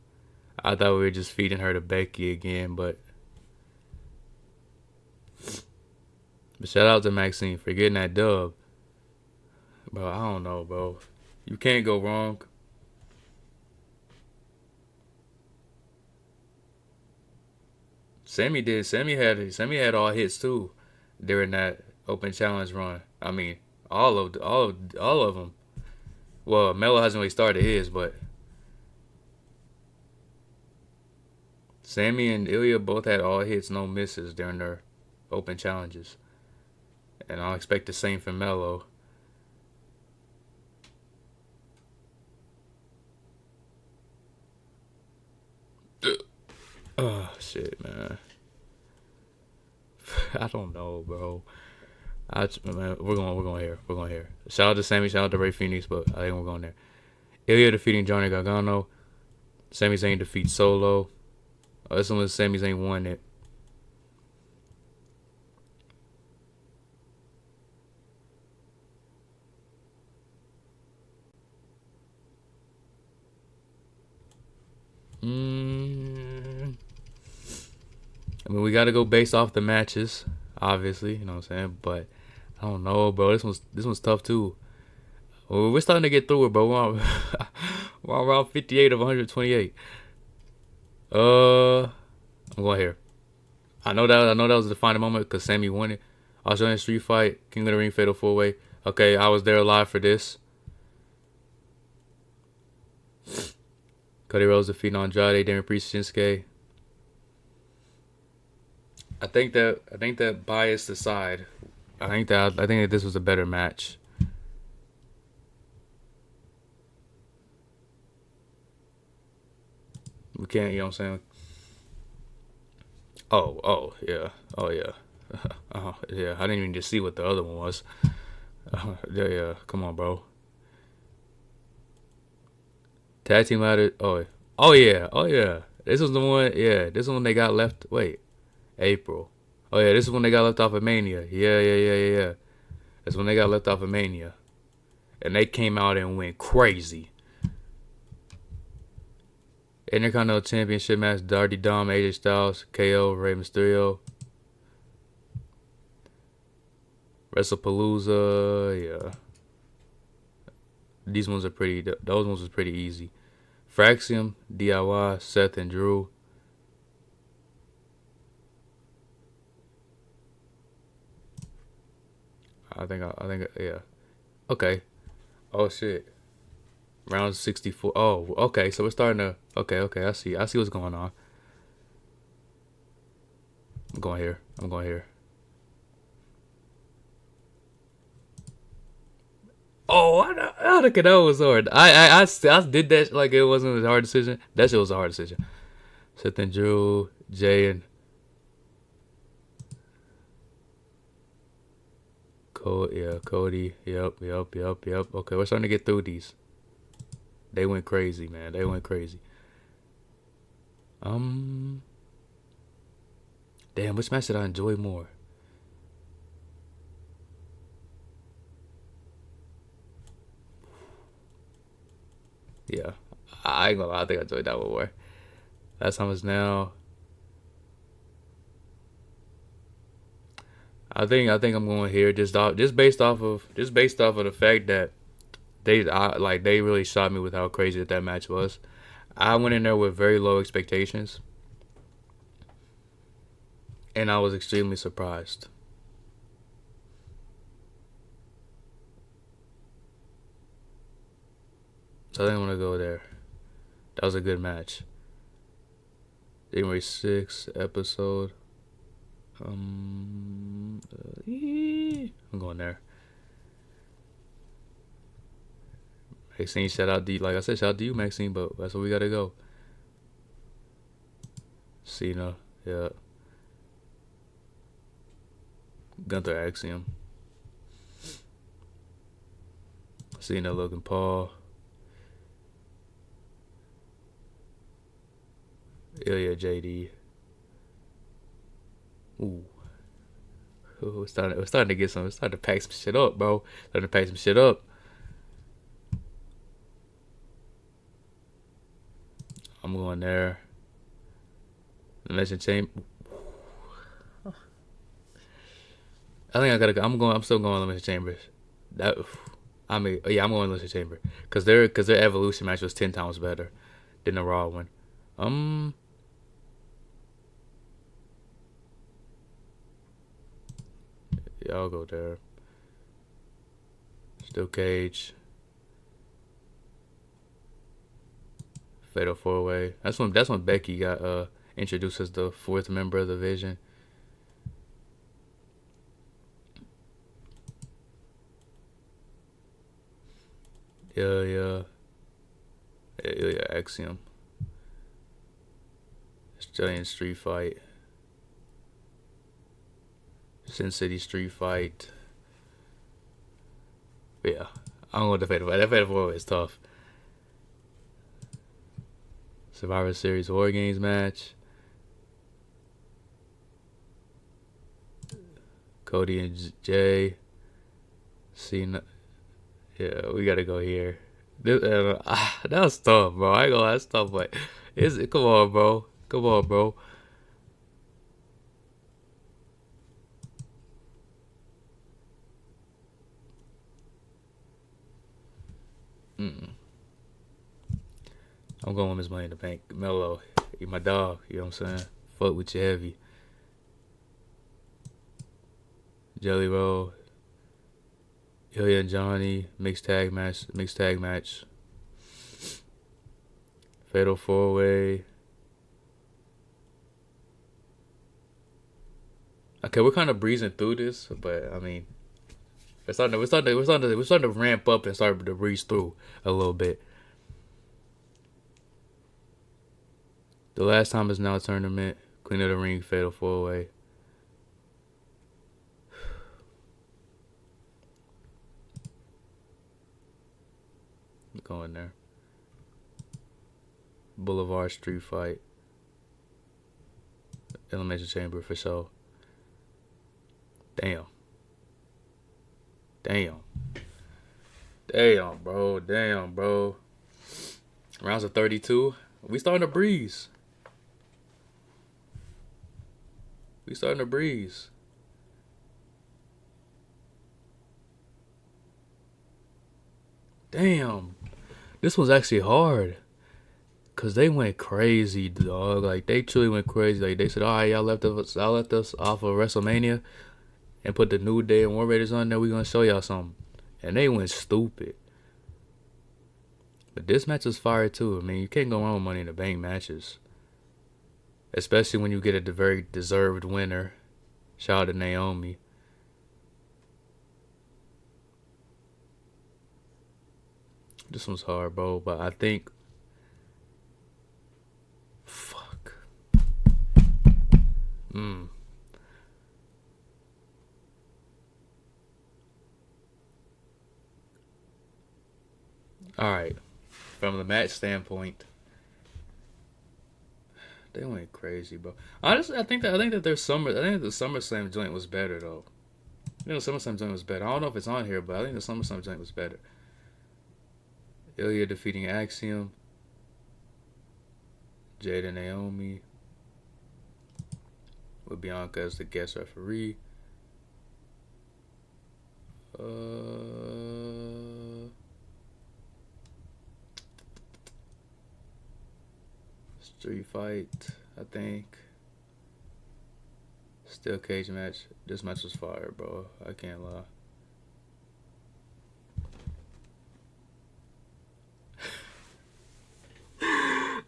I thought we were just feeding her to Becky again, but shout out to Maxine for getting that dub. Bro, I don't know, bro. You can't go wrong. Sammy did. Sammy had all hits too during that open challenge run. I mean, all of them. Well, Melo hasn't really started his, but Sammy and Ilya both had all hits, no misses during their open challenges, and I'll expect the same from Melo. Oh shit, man. I don't know, bro. Man, we're going here. We're going here. Shout out to Sammy. Shout out to Ray Phoenix, but I think we're going there. Ilya defeating Johnny Gargano. Sami Zayn defeats Solo. Oh, this one was Sami Zayn won it. I mean, we got to go based off the matches, obviously. You know what I'm saying? But I don't know, bro. This one's tough too. Well, we're starting to get through it, bro. We're on round 58 of 128. I'm going here. I know that was the final moment because Sammy won it. Australian Street Fight, King of the Ring Fatal 4-Way. Okay, I was there live for this. Cody Rhodes defeating Andrade, Damian Priest, Shinsuke. I think that biased aside, I think that this was a better match. We can't, you know what I'm saying? Oh yeah, yeah. I didn't even just see what the other one was. Yeah. Come on, bro. Tag team ladder. Oh yeah. This was the one. Yeah, this one they got left. Wait, April. Oh yeah, this is when they got left off of Mania. Yeah. That's when they got left off of Mania, and they came out and went crazy. Intercontinental Championship match: Darty Dom, AJ Styles, KO, Rey Mysterio. WrestlePalooza, yeah. Those ones was pretty easy. Fraxium, DIY, Seth and Drew. I think, yeah. Okay. Oh shit. Round 64. Oh, okay. So we're starting to. Okay. I see what's going on. I'm going here. Oh, I think that was hard. I did that like it wasn't a hard decision. That shit was a hard decision. Seth and Drew, Jay and Cody. Yep. Okay, we're starting to get through these. They went crazy, man. They went crazy. Damn, which match did I enjoy more? Yeah, I ain't gonna lie. I think I enjoyed that one more. Last time is now. I think I'm going here just based off of the fact that they really shot me with how crazy that match was. I went in there with very low expectations, and I was extremely surprised. So I didn't want to go there. That was a good match. January 6th episode. I'm going there. Maxine, shout out to you. Like I said, shout out to you, Maxine, but that's where we gotta go. Cena, yeah. Gunther Axiom. Cena, Logan Paul. Ilya JD. Ooh. We're starting to get some. We're starting to pack some shit up, bro. Starting to pack some shit up. I'm going there. Elimination Chamber. I think I gotta go. I'm still going Elimination Chamber. That. I mean, yeah, I'm going Elimination Chamber because their Evolution match was 10 times better than the Raw one. Yeah, I'll go there. Steel Cage. Fatal 4-Way. That's when Becky got introduced as the fourth member of the Vision. Yeah, Axiom. Australian Street Fight. Sin City Street Fight. But yeah, I'm going with the Fatal 4-Way. That Fatal 4-Way is tough. Survivor Series War Games match. Cody and Jay. Cena. Yeah, we gotta go here. That was tough, bro. I ain't gonna lie, that's tough, but come on, bro. Come on, bro. I'm going with Miss Money in the Bank. Mello, you my dog. You know what I'm saying? Fuck with you heavy. Jelly Roll. Ilya and Johnny. Mixed tag match. Fatal 4-Way. Okay, we're kind of breezing through this, but I mean, we're starting to ramp up and start to breeze through a little bit. The Last Time Is Now tournament. Queen of the Ring. Fatal 4-Way. Going there. Boulevard Street Fight. Elimination Chamber for sure. Damn, bro. Rounds of 32. We starting to breeze. Damn. This was actually hard. Cause they went crazy, dog. Like they truly went crazy. Like they said, all right, y'all left us off of WrestleMania and put the New Day and War Raiders on there. We gonna show y'all something. And they went stupid. But this match was fire too. I mean, you can't go wrong with Money in the Bank matches. Especially when you get a very deserved winner. Shout out to Naomi. This one's hard, bro. But I think... Fuck. Alright. From the match standpoint... They went crazy, bro. Honestly, I think that the SummerSlam joint was better though. The SummerSlam joint was better. I don't know if it's on here, but I think the SummerSlam joint was better. Ilya defeating Axiom. Jade and Naomi. With Bianca as the guest referee. Street Fight, I think. Steel cage match. This match was fire, bro. I can't lie.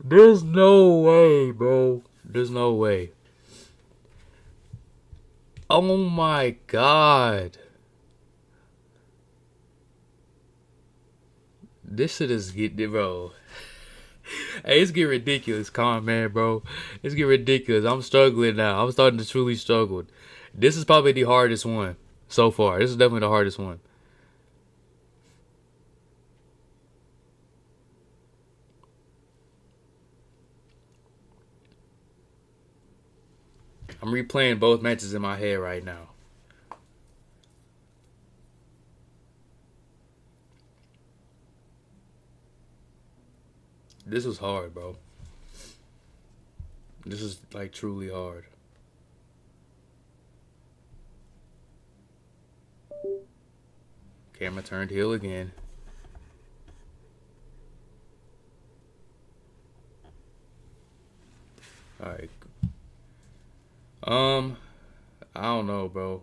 There's no way, bro. There's no way. Oh my god. This shit is getting, bro. Hey, it's getting ridiculous, man, bro. It's getting ridiculous. I'm struggling now. I'm starting to truly struggle. This is probably the hardest one so far. This is definitely the hardest one. I'm replaying both matches in my head right now. This was hard, bro. This is like truly hard. Camera turned heel again. Alright. I don't know, bro.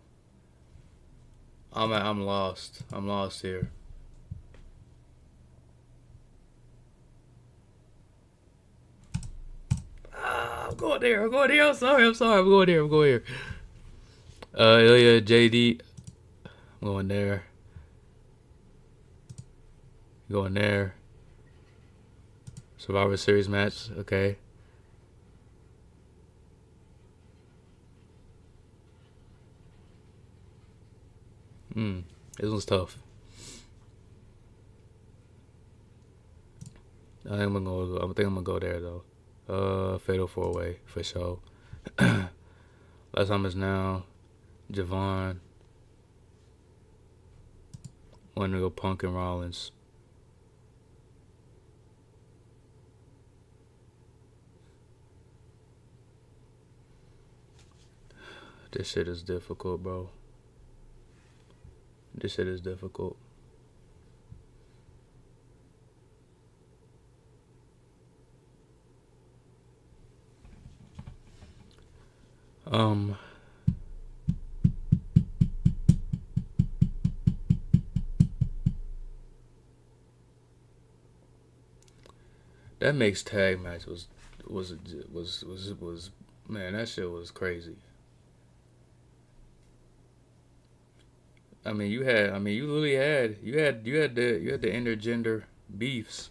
I'm lost. I'm lost here. I'm going there. I'm going there. I'm sorry. I'm sorry. I'm going there. I'm going here. Ilya, JD. I'm going there. Going there. Survivor Series match. Okay. This one's tough. I think I'm gonna go there though. Fatal 4-way for sure. Last time is now. Javon. Want to go Punk and Rollins. This shit is difficult, bro. This shit is difficult. That mixed tag match was man, that shit was crazy. I mean, you literally had you had the intergender beefs.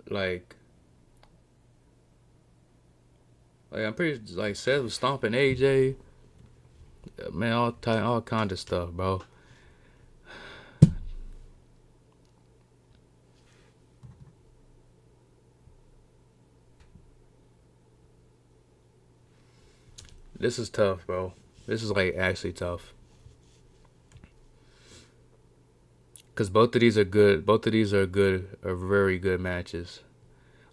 Like I'm pretty like Seth was stomping AJ. Man, all kind of stuff, bro. This is tough, bro. This is like actually tough. Cause both of these are good. Both of these are very good matches.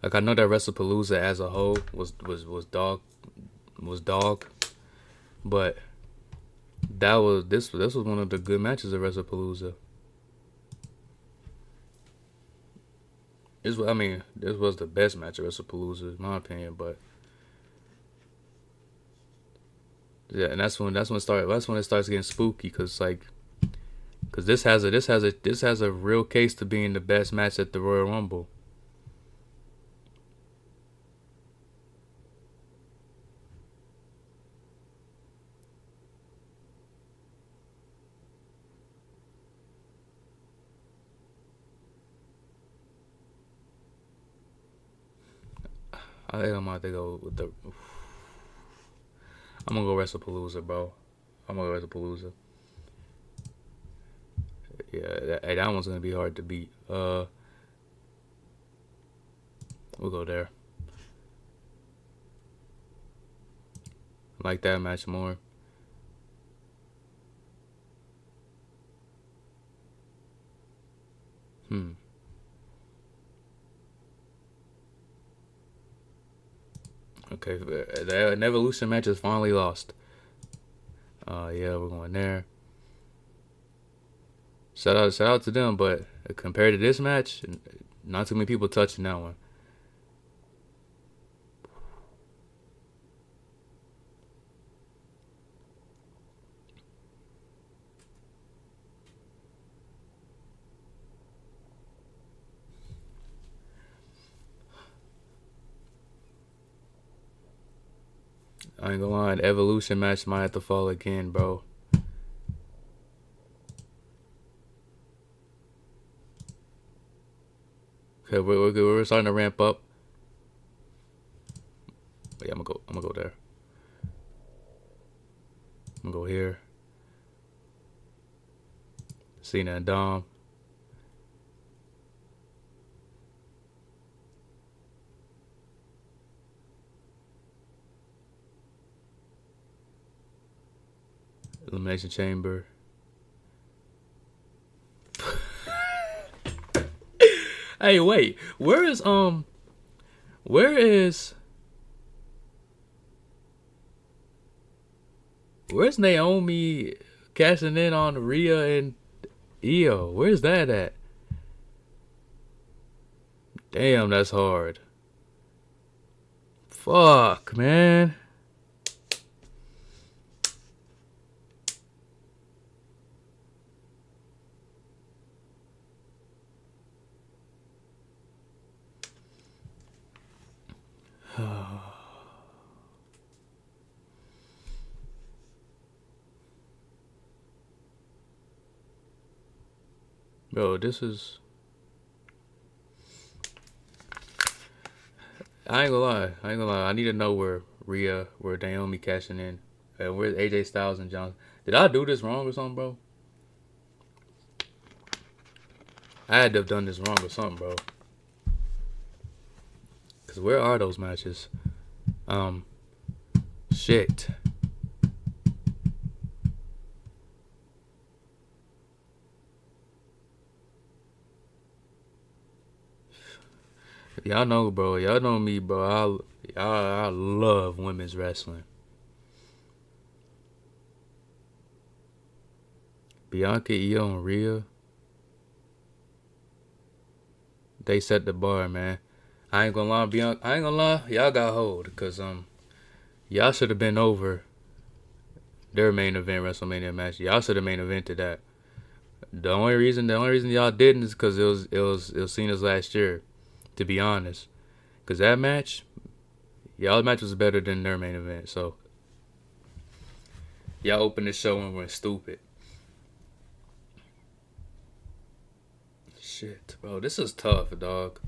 Like I know that WrestlePalooza as a whole was dog, but this was one of the good matches of WrestlePalooza. This was the best match of WrestlePalooza in my opinion, but yeah, and that's when it starts getting spooky, cause this has a real case to being the best match at the Royal Rumble. I think I'm about to go with the. I'm gonna go WrestlePalooza, bro. I'm gonna go WrestlePalooza. Yeah, that one's gonna be hard to beat. We'll go there. I like that match more. Okay, the Evolution match is finally lost. Yeah, we're going there. Shout out to them, but compared to this match, not too many people touching that one. I ain't gonna lie, an Evolution match might have to fall again, bro. Okay, we're starting to ramp up. But yeah, I'm gonna go there. I'm gonna go here. Cena and Dom. Elimination Chamber. Hey, wait. Where's Naomi cashing in on Rhea and Io? Where's that at? Damn, that's hard. Fuck, man. Bro, this is... I ain't gonna lie. I need to know where Naomi cashing in. Where's AJ Styles and Johnson? Did I do this wrong or something, bro? I had to have done this wrong or something, bro. Cause where are those matches? Shit. Y'all know, bro. Y'all know me, bro. I love women's wrestling. Bianca, Io, and Rhea. They set the bar, man. I ain't gonna lie, Bianca. I ain't gonna lie. Y'all got hold, cause y'all should have been over their main event WrestleMania match. Y'all should have main evented that. The only reason y'all didn't is because it was Cena's last year. To be honest, because that match, y'all match was better than their main event. So y'all opened the show and went stupid. Shit, bro, this is tough, dog.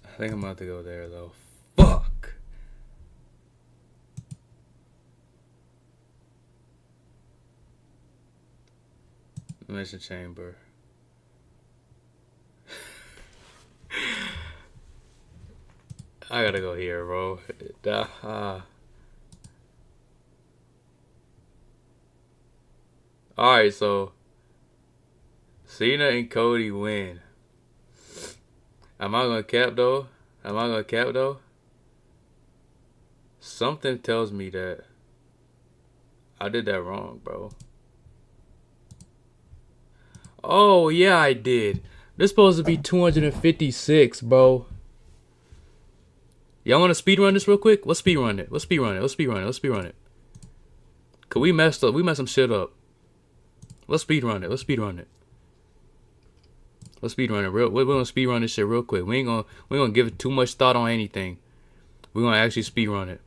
I think I'm about to go there though. Fuck. Elimination Chamber. I gotta go here, bro. Alright, so Cena and Cody win. Am I gonna cap though? Something tells me that I did that wrong, bro. Oh, yeah, I did. This supposed to be 256, bro. Y'all want to speed run this real quick? Let's speed run it. Cause we messed some shit up. Let's speed run it. We're gonna speed run this shit real quick. We ain't gonna give it too much thought on anything. We're gonna actually speed run it.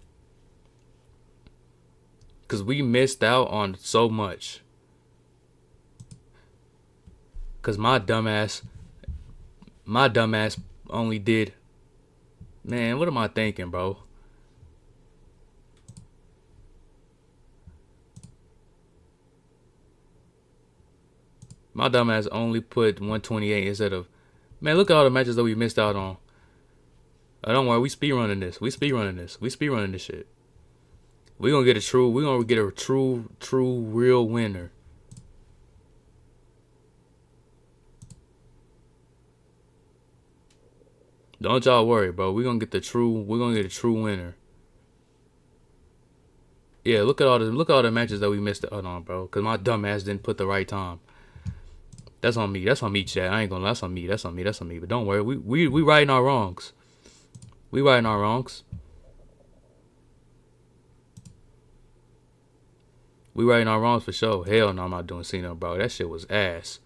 Cause we missed out on so much. Cause my dumbass only did. Man, what am I thinking, bro? My dumbass only put 128 instead of. Man, look at all the matches that we missed out on. Don't worry, we speedrunning this. We speedrunning this shit. We're gonna get a true, real winner. Don't y'all worry, bro. We're gonna get a true winner. Yeah, look at all the matches that we missed out on, bro. Cause my dumb ass didn't put the right time. That's on me, chat. I ain't gonna lie, that's on me. But don't worry, we righting our wrongs. We righting our wrongs for sure. Hell no, I'm not doing Cena, bro. That shit was ass.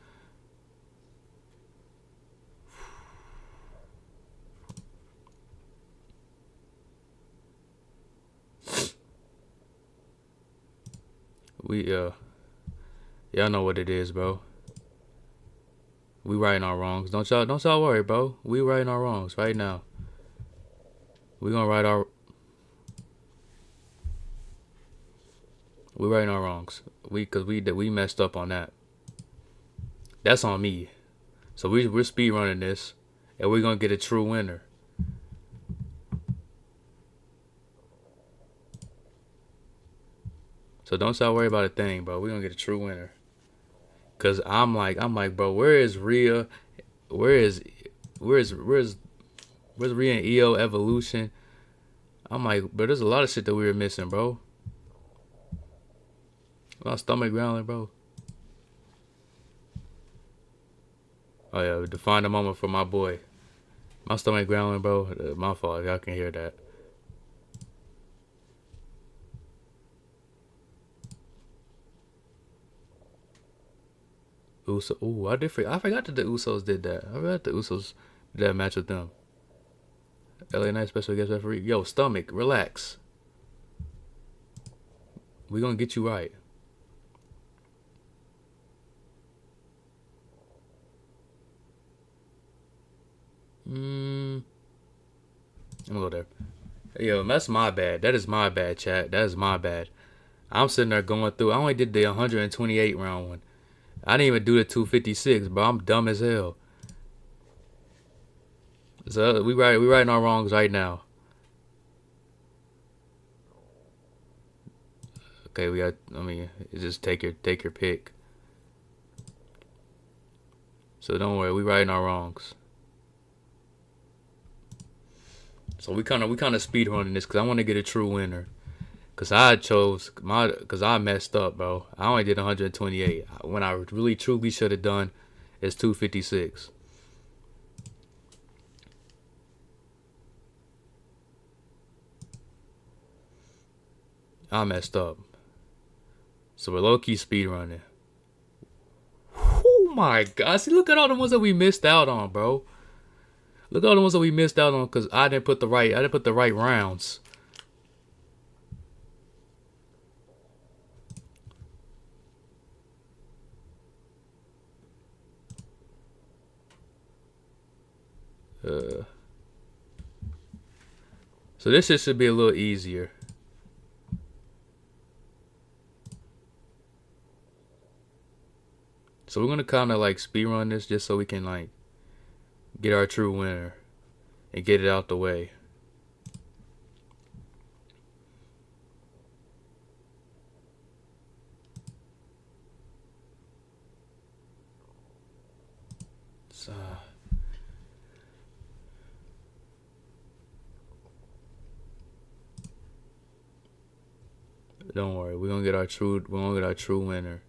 Y'all know what it is, bro. We righting our wrongs. Don't y'all worry, bro. We righting our wrongs right now. We righting our wrongs. Cause we messed up on that. That's on me. So we're speed running this, and we're gonna get a true winner. So don't y'all worry about a thing, bro. We're gonna get a true winner. Cause I'm like, bro, where is Rhea? Where's Rhea and EO Evolution? I'm like, but there's a lot of shit that we were missing, bro. My stomach growling, bro. Oh yeah, define the moment for my boy. My stomach growling, bro. My fault. Y'all can hear that. Uso. Ooh, I forgot that the Usos did that. I forgot the Usos did that match with them. LA Knight special guest referee. Yo, stomach, relax. We gonna get you right. I'm gonna go there. Yo, that's my bad. That is my bad, chat. That is my bad. I'm sitting there going through. I only did the 128 round one. I didn't even do the 256, bro. I'm dumb as hell. So we righting our wrongs right now. Okay, we got. I mean, just take your pick. So don't worry, we righting our wrongs. So we kind of speed running this because I want to get a true winner. Cause I messed up, bro. I only did 128. When I really truly should have done is 256. I messed up. So we're low key speed running. Oh my god! See, look at all the ones that we missed out on, bro. Look at all the ones that we missed out on because I didn't put the right rounds. So this shit should be a little easier. So we're gonna kind of like speed run this just so we can like get our true winner and get it out the way. So don't worry, we're gonna get our true winner.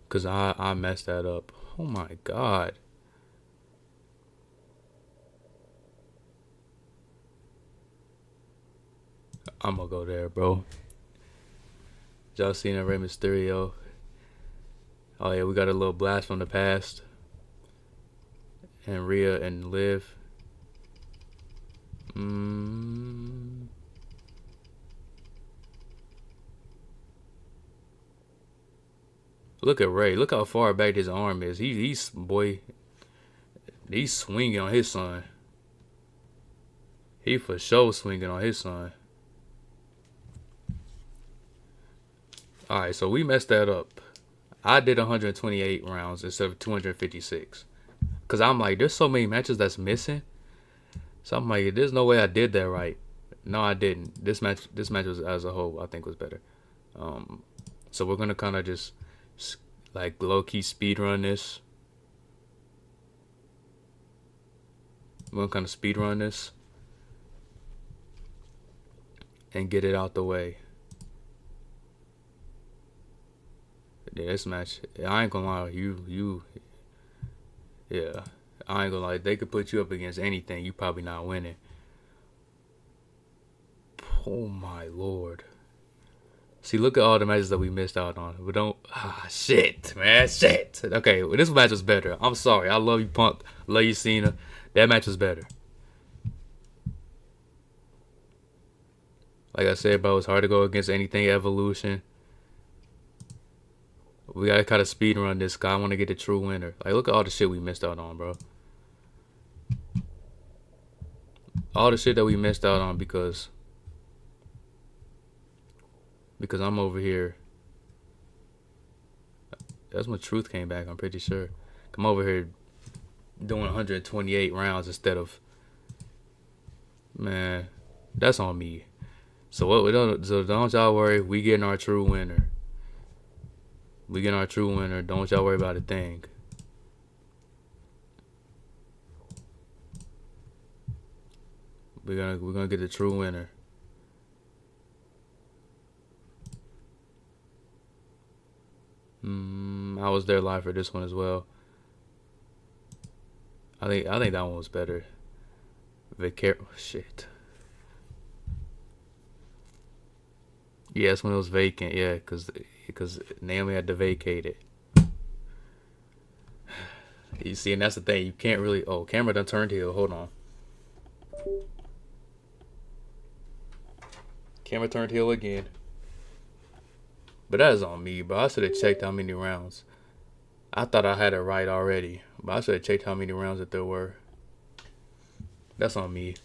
Cause I messed that up. Oh my god. I'm gonna go there, bro. John Cena, Rey Mysterio. Oh yeah, we got a little blast from the past. And Rhea and Liv. Look at Ray. Look how far back his arm is. He's swinging on his son. He for sure swinging on his son. Alright, so we messed that up. I did 128 rounds instead of 256. Cause I'm like, there's so many matches that's missing. So I'm like, there's no way I did that right. No, I didn't. This match was as a whole, I think was better. So we're gonna kind of just like low key speed run this. We're gonna kind of speed run this and get it out the way. Yeah, this match, I ain't gonna lie, Yeah, I ain't gonna lie. They could put you up against anything. You probably not winning. Oh my lord. See, look at all the matches that we missed out on. We don't. Shit, man, shit. Okay, well, this match was better. I'm sorry. I love you, Punk. Love you, Cena. That match was better. Like I said, bro, it's hard to go against anything Evolution. We gotta kind of speed run this guy. I want to get the true winner. Like, look at all the shit we missed out on, bro. All the shit that we missed out on because I'm over here. That's when Truth came back. I'm pretty sure. Come over here doing 128 rounds instead of. Man, that's on me. So what? Don't y'all worry. We getting our true winner. We getting our true winner. Don't y'all worry about a thing. We're gonna get the true winner. I was there live for this one as well. I think that one was better. Shit. Yeah, that's when it was vacant. Yeah, because Naomi had to vacate it. You see, and that's the thing. You can't really. Oh, camera done turned heel. Hold on. Camera turned heel again. But that is on me, bro. I should have checked how many rounds. I thought I had it right already, but I should have checked how many rounds that there were. That's on me.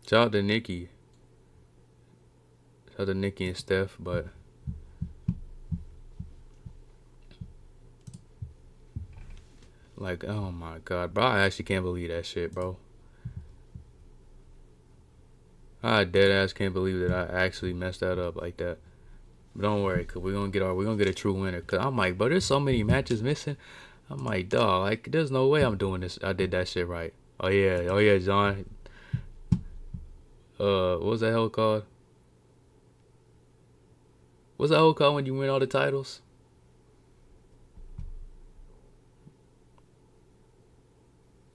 Shout out to Nikki. Shout out to Nikki and Steph, but like, oh my god, bro, I actually can't believe that shit, bro. I dead ass can't believe that I actually messed that up like that. But don't worry, cause we're gonna get a true winner. Cause I'm like, bro, there's so many matches missing. I'm like, dog, like, there's no way I'm doing this. I did that shit right. Oh yeah, John. What was that hell called? What's that hell called when you win all the titles?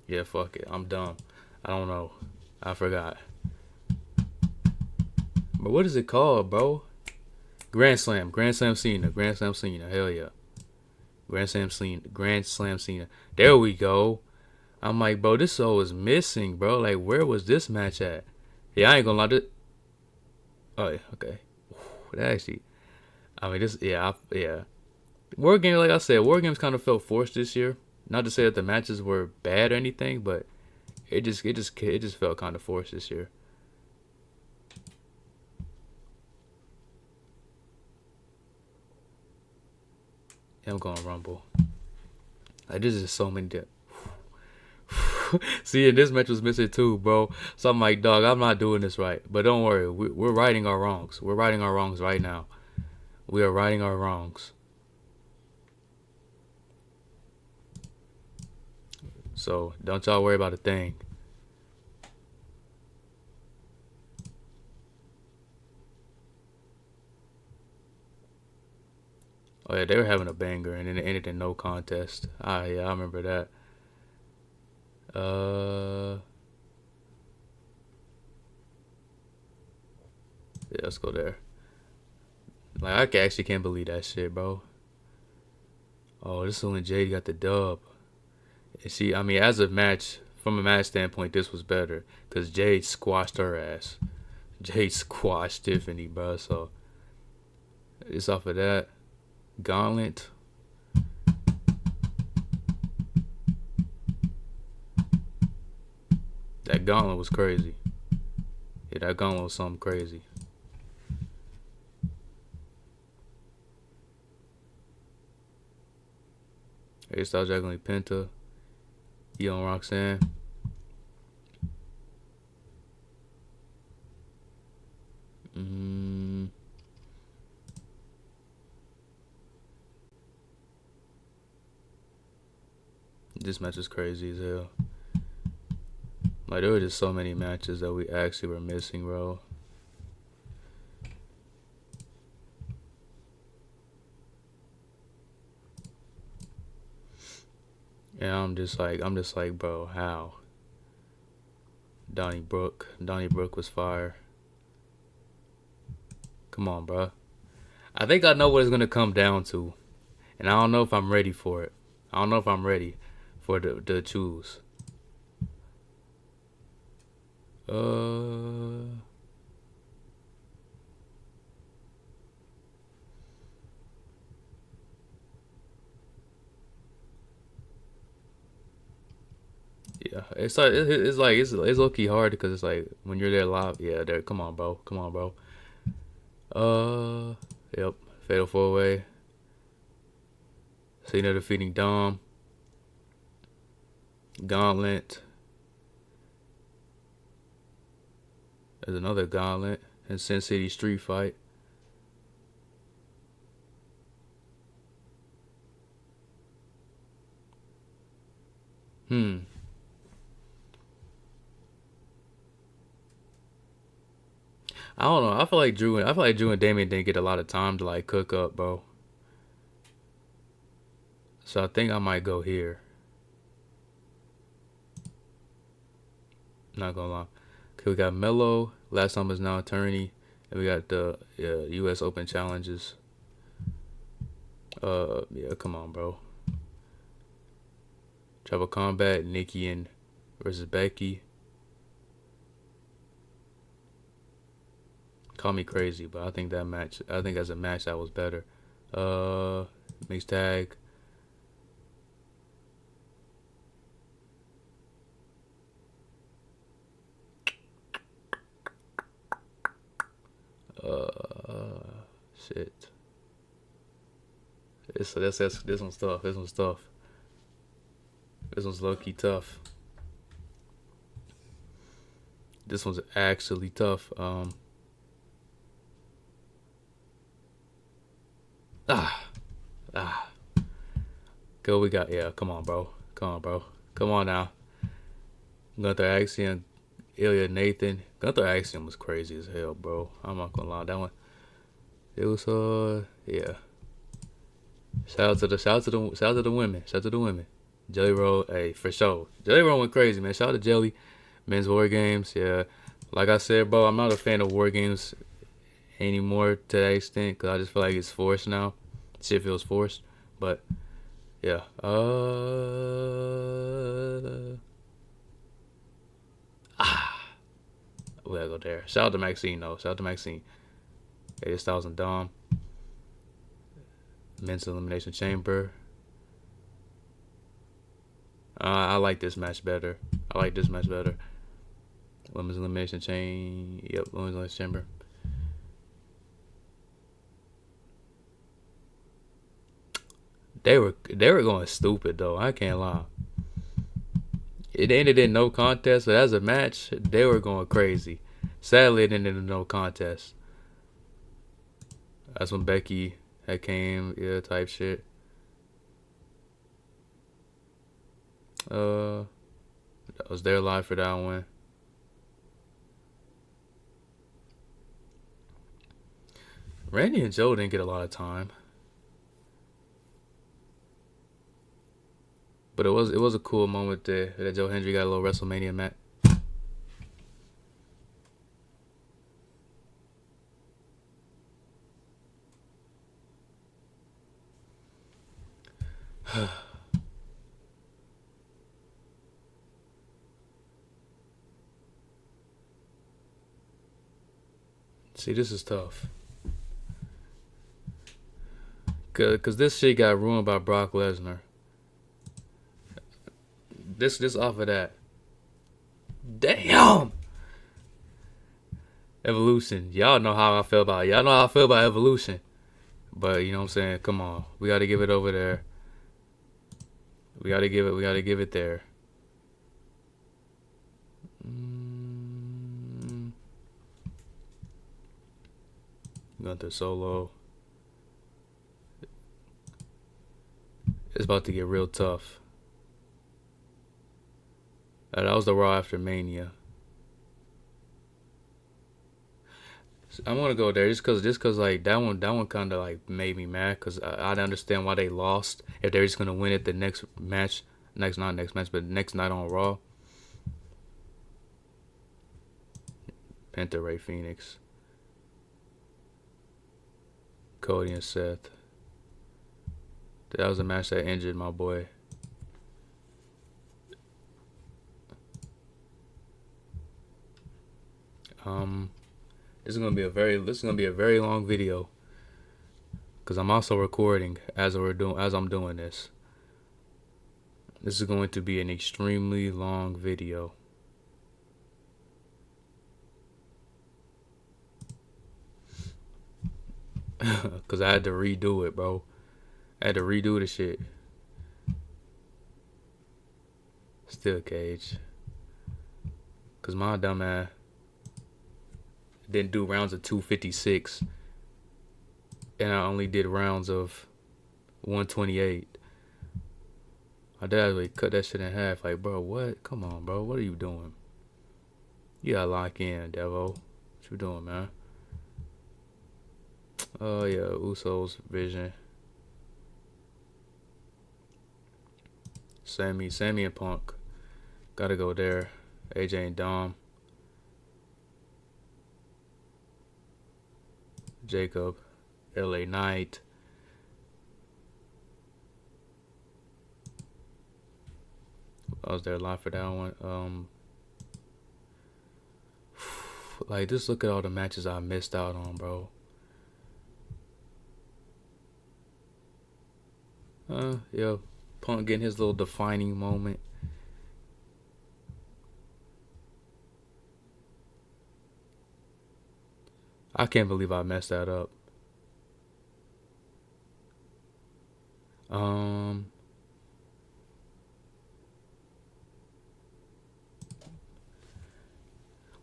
Yeah, fuck it. I'm dumb. I don't know. I forgot. But what is it called, bro? Grand Slam Cena. Hell yeah. Grand Slam Cena. There we go. I'm like, bro, this show is missing, bro. Like, where was this match at? Yeah, I ain't gonna lie to. Oh yeah, okay. That actually, I mean, this, yeah. War Games, like I said, War Games kind of felt forced this year. Not to say that the matches were bad or anything, but it just felt kind of forced this year. Yeah, I'm going Rumble. Like, this is so many. See, and this match was missing too, bro. So I'm like, dog, I'm not doing this right. But don't worry, we're righting our wrongs. We're righting our wrongs right now. We are righting our wrongs. So don't y'all worry about a thing. Oh yeah, they were having a banger and then it ended in no contest. Ah yeah, I remember that. Yeah, let's go there. Like, I actually can't believe that shit, bro. Oh, this is when Jade got the dub. And she, I mean, as a match, from a match standpoint, this was better. Because Jade squashed her ass. Jade squashed Tiffany, bro. So, it's off of that. Gauntlet. That gauntlet was crazy. Yeah, that gauntlet was something crazy. Hey, Styles juggling Penta. Io and Roxanne. This match is crazy as hell. Like, there were just so many matches that we actually were missing, bro. And I'm just like, bro, how? Donnie Brook was fire. Come on, bro. I think I know what it's gonna come down to, and I don't know if I'm ready for it. I don't know if I'm ready for the choose. Uh, yeah, it's low key hard because it's like when you're there live. Yeah, there. Come on, bro. Come on, bro. Uh, yep. Fatal four way. Cena defeating Dom. Gauntlet. There's another Gauntlet and Sin City Street Fight. Hmm. I don't know. I feel like Drew and Damien didn't get a lot of time to like cook up, bro. So I think I might go here. Not gonna lie. Okay, we got Mello. Last time was now attorney, and we got the U.S. Open challenges. Yeah, come on, bro. Tribal Combat, Nikki and versus Becky. Call me crazy, but I think as a match that was better. Mixed tag. Shit. This one's tough. This one's tough. This one's low key tough. This one's actually tough. Ah. Go, we got, yeah, come on, bro. Come on, bro. Come on now. Gunther Axiom, Ilya Nathan. Gunther Axiom was crazy as hell, bro. I'm not gonna lie. That one, it was, yeah. Shout out to the women. Shout out to the women. Jelly Roll, hey, for sure. Jelly Roll went crazy, man. Shout out to Jelly. Men's War Games, yeah. Like I said, bro, I'm not a fan of War Games anymore to that extent because I just feel like it's forced now. Shit feels forced, but yeah. We gotta go there. Shout out to Maxine though. Shout out to Maxine. AJ Styles and Dom. Men's Elimination Chamber. I like this match better. Women's Elimination Chain. Yep, Women's Elimination Chamber. They were going stupid though. I can't lie. It ended in no contest, but as a match, they were going crazy. Sadly, it ended in no contest. That's when Becky had came, yeah, type shit. I was there live for that one. Randy and Joe didn't get a lot of time, but it was a cool moment there that Joe Hendry got a little WrestleMania match. See, this is tough. Cause this shit got ruined by Brock Lesnar. This off of that. Damn. Evolution. Y'all know how I feel about it. Y'all know how I feel about Evolution. But you know what I'm saying? Come on. We gotta give it over there. We gotta give it there. Gunther Solo. It's about to get real tough. That was the Raw after Mania. I'm gonna go there just cause like that one kind of like made me mad because I understand why they lost. If they're just gonna win it the next match, not next match, but next night on Raw. Penta, Ray Phoenix, Cody and Seth. That was a match that injured my boy. This is gonna be a very long video, because I'm also recording as I'm doing this. This is going to be an extremely long video. Cause I had to redo it, bro. I had to redo the shit. Still Cage. Cause my dumb ass didn't do rounds of 256. And I only did rounds of 128. My dad would cut that shit in half. Like, bro, what? Come on, bro. What are you doing? You gotta lock in, Devo. What you doing, man? Oh, yeah. Usos, Vision. Sammy and Punk. Gotta go there. AJ and Dom. Jacob. LA Knight. I was there live for that one. Like, just look at all the matches I missed out on, bro. Yeah. Punk getting his little defining moment. I can't believe I messed that up.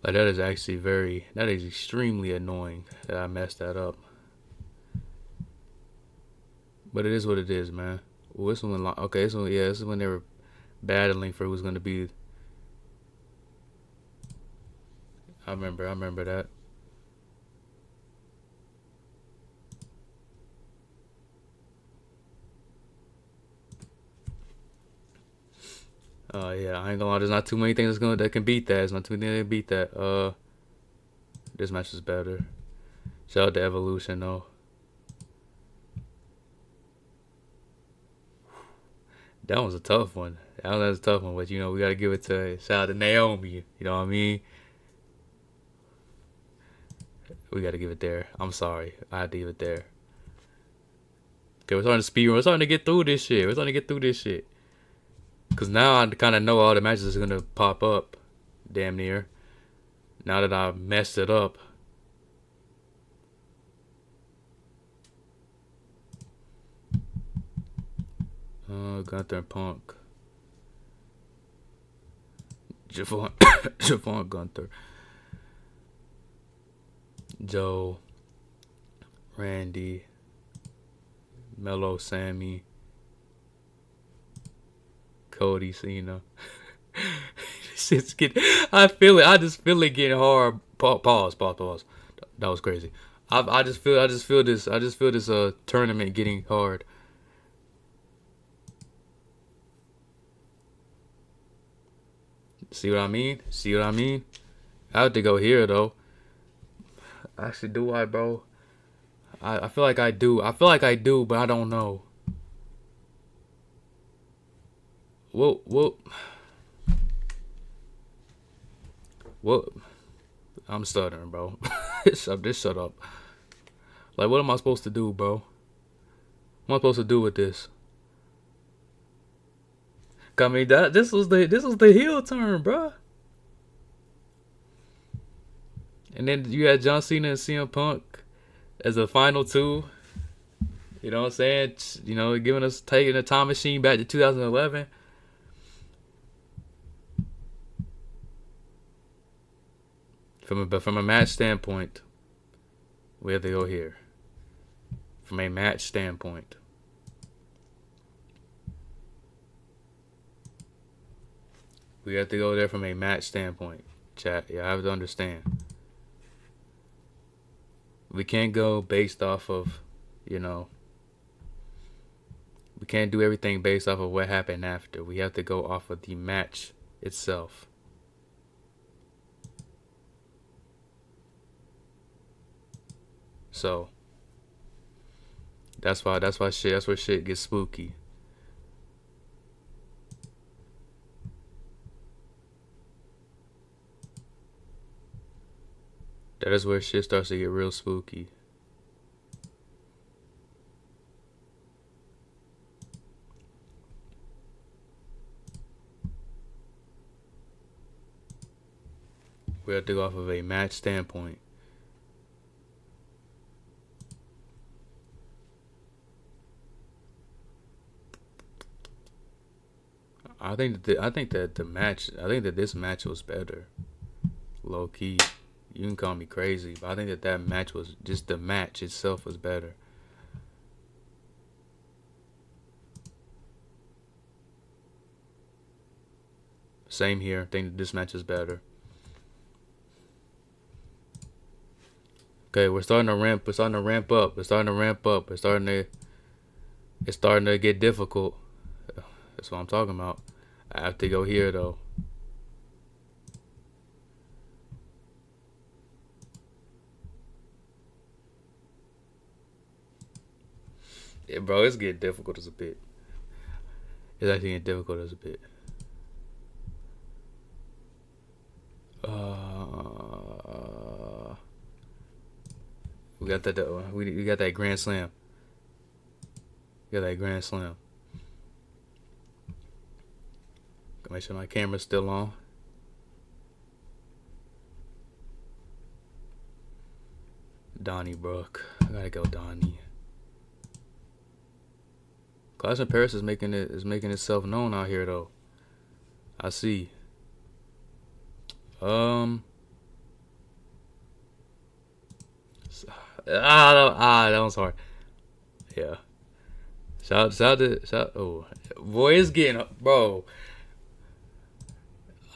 Like, that is extremely annoying that I messed that up. But it is what it is, man. Well, this is when they were battling for who's gonna be. I remember that. Yeah, I ain't gonna lie. There's not too many things that can beat that. There's not too many things that can beat that. This match is better. Shout out to Evolution though. That was a tough one. That was a tough one, but we gotta give it to shout out to Naomi. You know what I mean? We gotta give it there. I'm sorry, I had to give it there. Okay, we're starting to speed. We're starting to get through this shit. Cause now I kind of know all the matches are gonna pop up, damn near. Now that I messed it up. Gunther and Punk. Javon Gunther. Joe. Randy. Mello, Sammy. Cody, Cena. Shit's getting. I feel it. I just feel it getting hard. Pause. That was crazy. I just feel this tournament getting hard. See what I mean? I have to go here though. Actually, do I, bro? I feel like I do. But I don't know. What? I'm stuttering, bro. Just shut up. Like, what am I supposed to do, bro? What am I supposed to do with this? I mean, this was the heel turn, bro. And then you had John Cena and CM Punk as the final two. You know what I'm saying? Taking the time machine back to 2011. From a match standpoint, we have to go here. From a match standpoint. We have to go there from a match standpoint. Chat, you have to understand. We can't go based off of, We can't do everything based off of what happened after. We have to go off of the match itself. So that's where shit gets spooky. That is where shit starts to get real spooky. We have to go off of a match standpoint. I think that this match was better. Low key, you can call me crazy, but I think that match was just the match itself was better. Same here. I think that this match is better. Okay, we're starting to ramp up. It's starting to get difficult. That's what I'm talking about. I have to go here though. Yeah, bro, it's getting difficult as a bit. It's actually getting difficult as a bit. We got that. We got that Grand Slam. Make sure my camera's still on. Donnybrook. I gotta go Donnie. Clash in Paris is making itself known out here though. I see. That one's hard. Yeah. Oh, boy, it's getting, bro.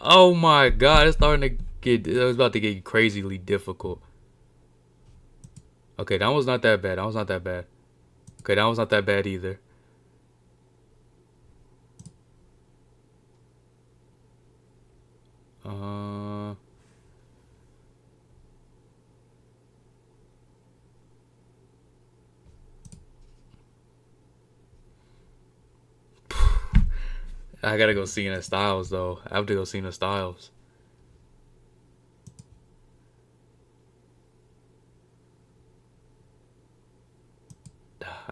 Oh my God, it's about to get crazily difficult. Okay, that was not that bad. Okay, that was not that bad either. I gotta go Cena Styles though. I have to go Cena Styles.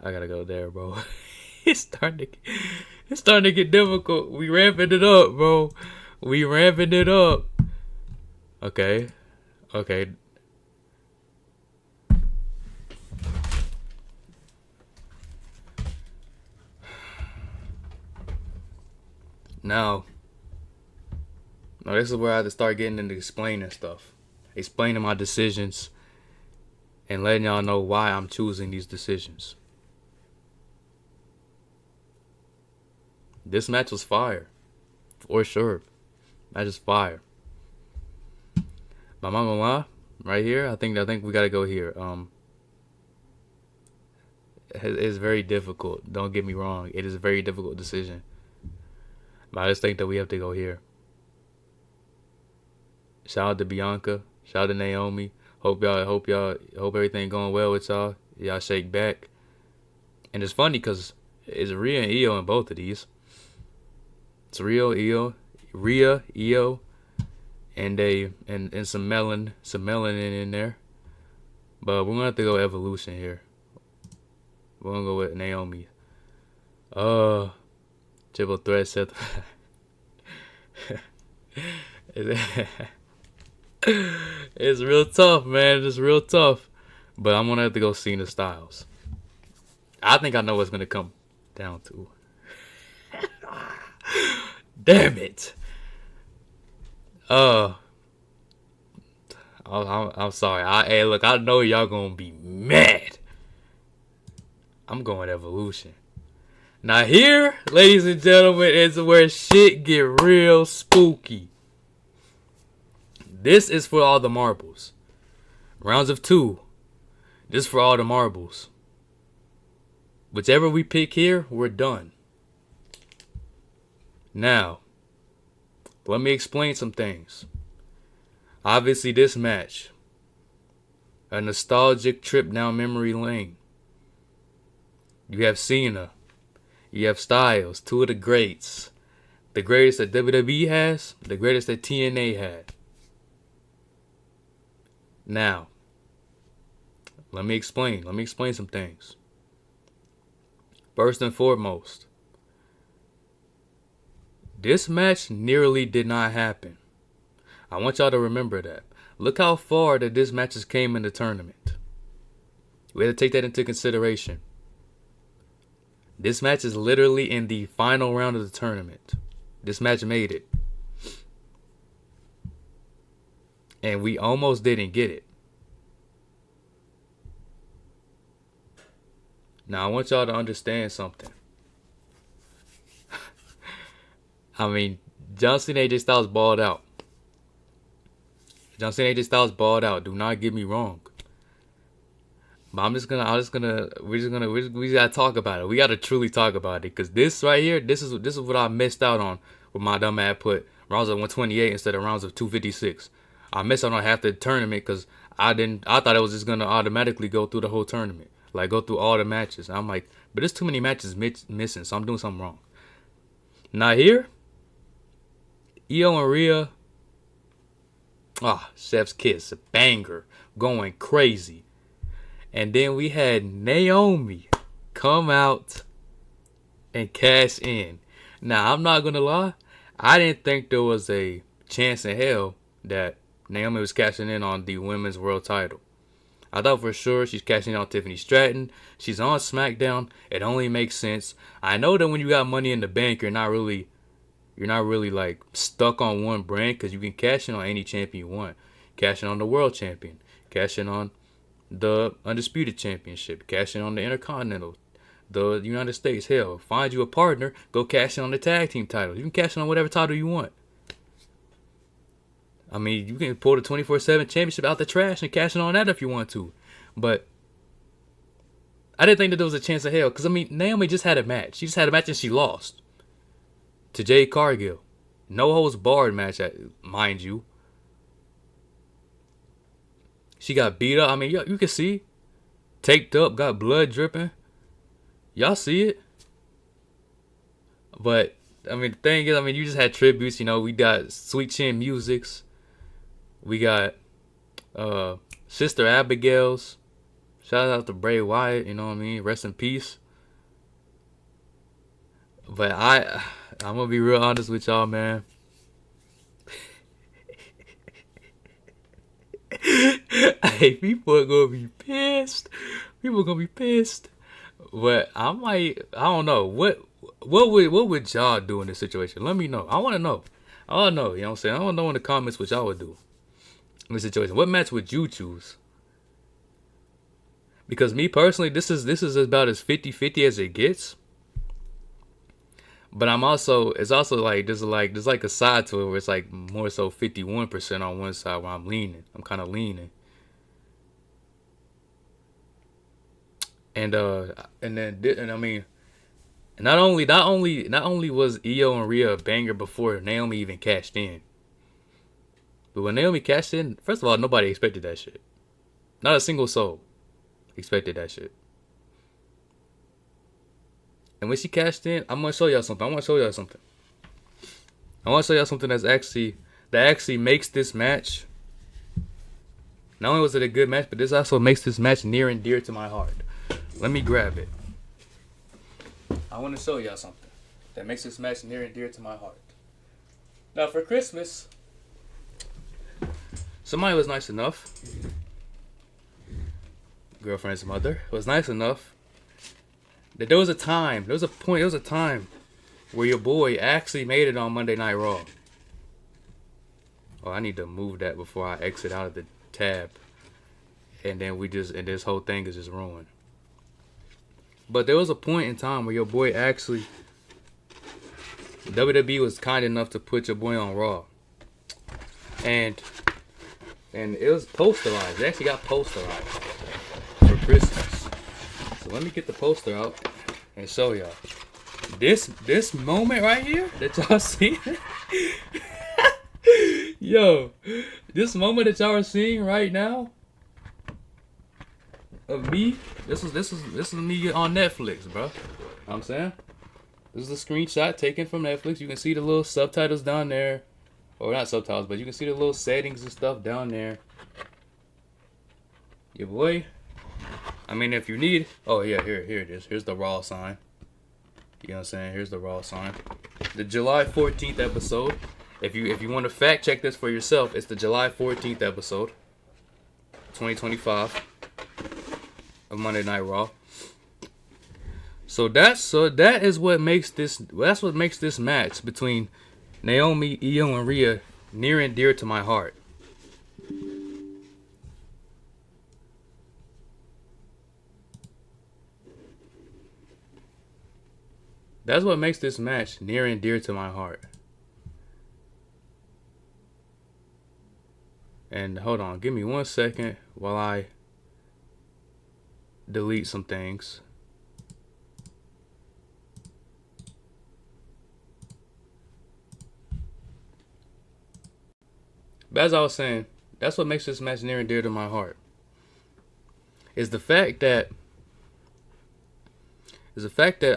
I gotta go there, bro. It's starting to get difficult. We ramping it up, bro. Okay. Now, this is where I have to start getting into explaining stuff. Explaining my decisions and letting y'all know why I'm choosing these decisions. This match was fire. For sure. Match is fire. But I'm not gonna lie, right here, I think we gotta go here. It's very difficult. Don't get me wrong. It is a very difficult decision. But I just think that we have to go here. Shout out to Bianca. Shout out to Naomi. Hope everything going well with y'all. Y'all shake back. And it's funny because it's Rhea and Io in both of these. It's Rhea, Io, and some melanin in there. But we're gonna have to go Evolution here. We're gonna go with Naomi. Triple threat set. It's real tough, man. It's real tough. But I'm gonna have to go Cena Styles. I think I know what's gonna come down to. Damn it. I'm sorry. Hey, look, I know y'all gonna be mad. I'm going Evolution. Now here, ladies and gentlemen, is where shit get real spooky. This is for all the marbles. Rounds of 2. This is for all the marbles. Whichever we pick here, we're done. Now, let me explain some things. Obviously, this match, a nostalgic trip down memory lane. You have Cena. You have Styles, two of the greats. The greatest that WWE has, the greatest that TNA had. Now, let me explain. Let me explain some things. First and foremost, this match nearly did not happen. I want y'all to remember that. Look how far that this matches came in the tournament. We had to take that into consideration. This match is literally in the final round of the tournament. This match made it. And we almost didn't get it. Now, I want y'all to understand something. I mean, John Cena AJ Styles balled out. John Cena AJ Styles balled out. Do not get me wrong. But we just gotta talk about it. We gotta truly talk about it. Because this right here, this is what I missed out on with my dumb ass put rounds of 128 instead of rounds of 256. I missed out on half the tournament because I thought it was just gonna automatically go through the whole tournament. Like go through all the matches. I'm like, but there's too many matches missing, so I'm doing something wrong. Now here, Io and Rhea. Chef's kiss, a banger, going crazy. And then we had Naomi come out and cash in. Now, I'm not going to lie. I didn't think there was a chance in hell that Naomi was cashing in on the women's world title. I thought for sure she's cashing in on Tiffany Stratton. She's on SmackDown. It only makes sense. I know that when you got Money in the Bank, you're not really like stuck on one brand because you can cash in on any champion you want. Cash in on the world champion. Cash in on the Undisputed Championship. Cash in on the Intercontinental. The United States. Hell, find you a partner. Go cash in on the tag team titles. You can cash in on whatever title you want. I mean, you can pull the 24/7 championship out the trash and cash in on that if you want to. But I didn't think that there was a chance of hell. Because, I mean, Naomi just had a match. She just had a match and she lost to Jade Cargill. No holds barred match, mind you. She got beat up. I mean, you can see. Taped up, got blood dripping. Y'all see it. But, I mean, the thing is, I mean, you just had tributes. You know, we got Sweet Chin Musics. We got Sister Abigail's. Shout out to Bray Wyatt, you know what I mean? Rest in peace. But I'm going to be real honest with y'all, man. Hey, people are going to be pissed. People are going to be pissed. But I don't know. What would y'all do in this situation? Let me know. I want to know. I want to know, you know what I'm saying? I want to know in the comments what y'all would do in this situation. What match would you choose? Because me personally, this is about as 50-50 as it gets. But it's also like there's like a side to it where it's like more so 51% on one side where I'm kind of leaning. And I mean, not only was Io and Rhea a banger before Naomi even cashed in. But when Naomi cashed in, first of all, nobody expected that shit. Not a single soul expected that shit. And when she cashed in, I'm gonna show y'all something. I want to show y'all something that actually makes this match. Not only was it a good match, but this also makes this match near and dear to my heart. Let me grab it. I want to show y'all something that makes this match near and dear to my heart. Now, for Christmas, somebody was nice enough. Girlfriend's mother was nice enough that there was a time where your boy actually made it on Monday Night Raw. Oh, I need to move that before I exit out of the tab. And then this whole thing is just ruined. But there was a point in time where your boy actually, WWE was kind enough to put your boy on Raw. And it was posterized. It actually got posterized for Christmas. So let me get the poster out and show y'all. This moment right here that y'all see, yo, this moment that y'all are seeing right now of me, this is me on Netflix, bro. You know what I'm saying, this is a screenshot taken from Netflix. You can see the little subtitles down there, or not subtitles, but you can see the little settings and stuff down there. Your boy. I mean, if you need, oh yeah, here it is. Here's the raw sign. You know what I'm saying? Here's the raw sign. The July 14th episode. If you want to fact check this for yourself, it's the July 14th episode, 2025 of Monday Night Raw. So that is what makes this. That's what makes this match between Naomi, Io, and Rhea near and dear to my heart. That's what makes this match near and dear to my heart. And hold on, give me 1 second while I delete some things. But as I was saying, that's what makes this match near and dear to my heart. Is the fact that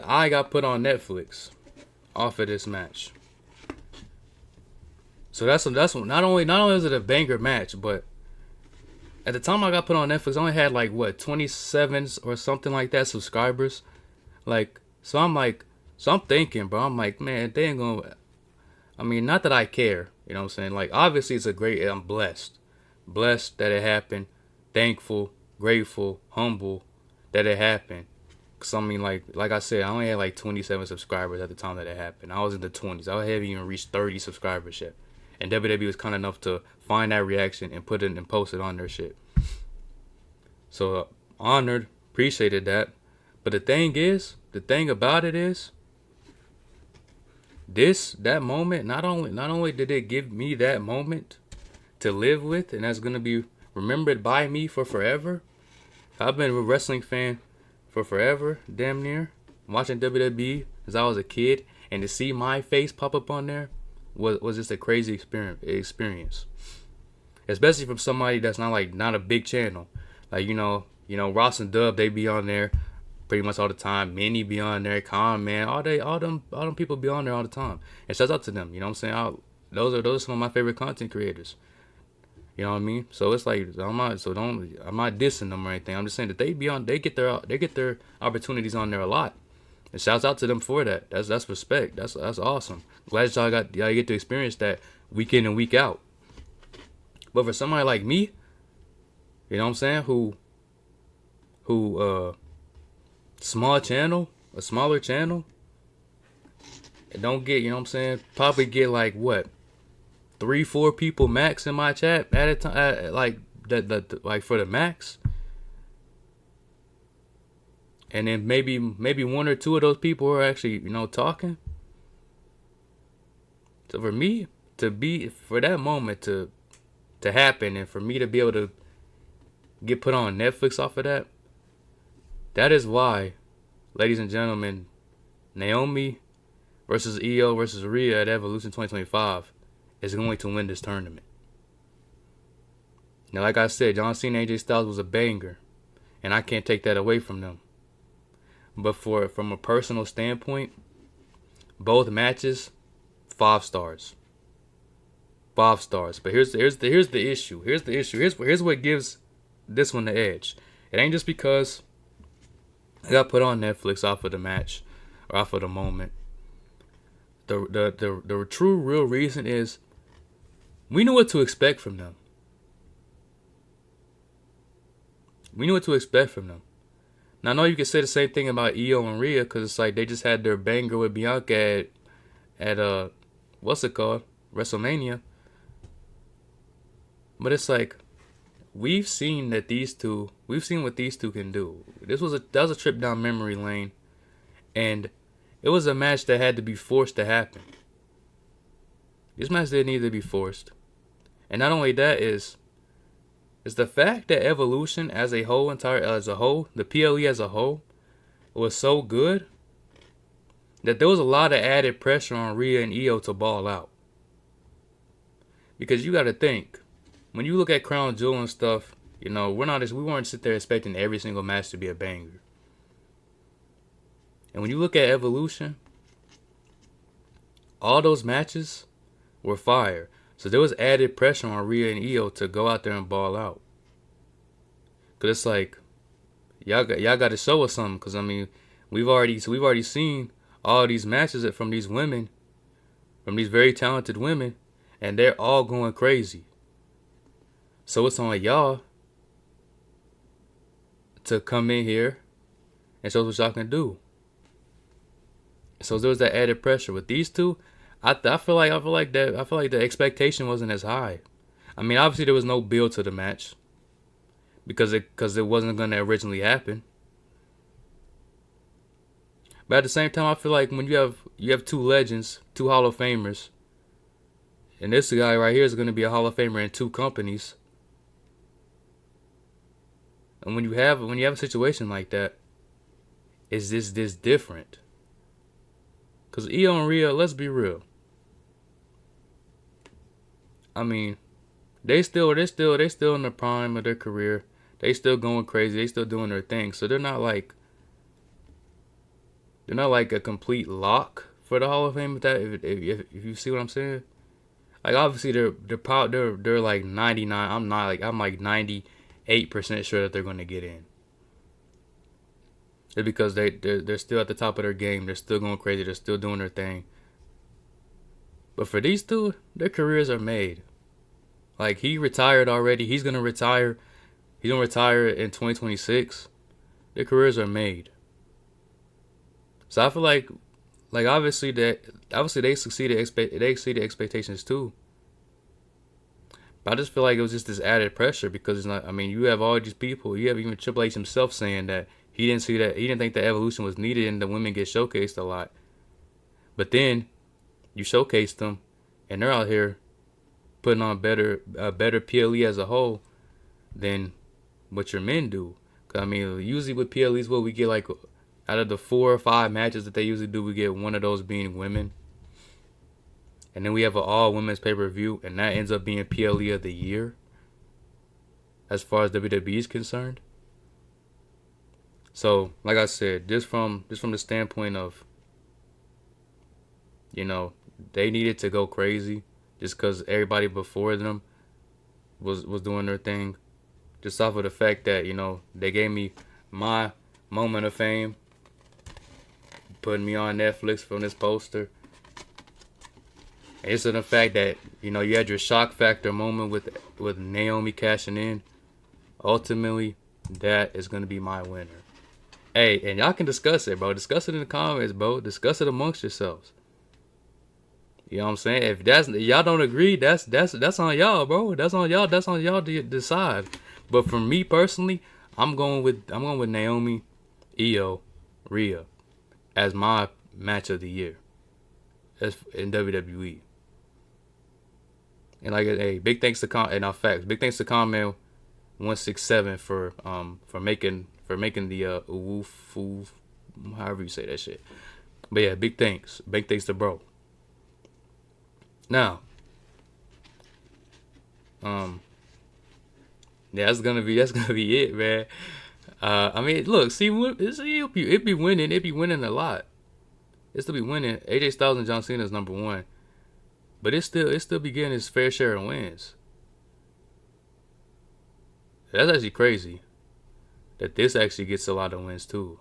I got put on Netflix off of this match. So that's not only is it a banger match, but at the time I got put on Netflix, I only had like 27 or something like that subscribers. So I'm thinking, bro, I'm like, man, they ain't gonna. I mean, not that I care, you know what I'm saying? Like, obviously it's I'm blessed that it happened, thankful, grateful, humble that it happened. Cause I mean, like I said, I only had like 27 subscribers at the time that it happened. I was in the 20s. I haven't even reached 30 subscribers yet. And WWE was kind enough to find that reaction and put it and post it on their shit. So honored, appreciated that. But the thing about it is, that moment, not only did it give me that moment to live with, and that's gonna be remembered by me for forever. I've been a wrestling fan for forever, damn near, watching WWE as I was a kid, and to see my face pop up on there was just a crazy experience. Especially from somebody that's not a big channel. Like, you know, Ross and Dub, they be on there pretty much all the time. Minnie be on there, Con Man, all them people be on there all the time. And shouts out to them, you know what I'm saying? Those are some of my favorite content creators. You know what I mean? So it's like I'm not dissing them or anything. I'm just saying that they get their opportunities on there a lot. And shouts out to them for that. That's respect. That's awesome. Glad that y'all get to experience that week in and week out. But for somebody like me, you know what I'm saying, who smaller channel, and don't get, you know what I'm saying, probably get like what, 3-4 people max in my chat at a time, like for the max. And then maybe 1 or 2 of those people are actually, you know, talking. So for me for that moment to happen, and for me to be able to get put on Netflix off of that is why, ladies and gentlemen, Naomi versus Io versus Rhea at Evolution 2025 is going to win this tournament. Now, like I said, John Cena and AJ Styles was a banger, and I can't take that away from them. But from a personal standpoint, both matches, 5 stars. 5 stars. But here's the issue. Here's what gives this one the edge. It ain't just because I got put on Netflix off of the match or off of the moment. The true real reason is we knew what to expect from them. Now I know you can say the same thing about Io and Rhea, because it's like they just had their banger with Bianca at what's it called? WrestleMania. But it's like we've seen what these two can do. That was a trip down memory lane, and it was a match that had to be forced to happen. This match didn't need to be forced. And not only that is the fact that Evolution the PLE as a whole, was so good that there was a lot of added pressure on Rhea and Io to ball out. Because you got to think, when you look at Crown Jewel and stuff, we weren't sit there expecting every single match to be a banger. And when you look at Evolution, all those matches were fire. So there was added pressure on Rhea and Io to go out there and ball out. Cause it's like, y'all got to show us something. Cause I mean, we've already seen all these matches from these women, from these very talented women, and they're all going crazy. So it's on y'all to come in here and show us what y'all can do. So there was that added pressure with these two. I feel like the expectation wasn't as high. I mean, obviously there was no build to the match because it wasn't gonna originally happen. But at the same time, I feel like when you have two legends, two Hall of Famers, and this guy right here is gonna be a Hall of Famer in two companies. And when you have a situation like that, is this different? Cause Io and Rhea, let's be real. I mean, they're still in the prime of their career. They still going crazy. They still doing their thing. So they're not like a complete lock for the Hall of Fame. If you see what I'm saying, like obviously they're like 99. I'm like 98% sure that they're going to get in. It's because they're still at the top of their game. They're still going crazy. They're still doing their thing. But for these two, their careers are made. Like, he retired already. He's going to retire. He's going to retire in 2026. Their careers are made. So I feel like obviously they exceeded expectations too. But I just feel like it was just this added pressure because it's not. I mean, you have all these people. You have even Triple H himself saying that he didn't think the Evolution was needed and the women get showcased a lot. But then you showcase them, and they're out here putting on better PLE as a whole than what your men do. Cause I mean, usually with PLEs, what we get like out of the 4 or 5 matches that they usually do, we get one of those being women, and then we have an all women's pay-per-view, and that ends up being PLE of the year as far as WWE is concerned. So, like I said, just from the standpoint of, they needed to go crazy just because everybody before them was doing their thing. Just off of the fact that, they gave me my moment of fame, putting me on Netflix from this poster. And it's the fact that, you had your shock factor moment with Naomi cashing in. Ultimately, that is going to be my winner. Hey, and y'all can discuss it, bro. Discuss it in the comments, bro. Discuss it amongst yourselves. You know what I'm saying? If y'all don't agree, that's on y'all, bro. That's on y'all to decide. But for me personally, I'm going with Naomi, Io, Rhea as my match of the year as in WWE. And like, hey, big thanks to big thanks to Carmel 167 for making the woof, however you say that shit. But yeah, big thanks to bro. Now, yeah, that's gonna be it, man. I mean, look, see, it be winning a lot. It still be winning. AJ Styles and John Cena is number 1, but it still be getting his fair share of wins. That's actually crazy that this actually gets a lot of wins too.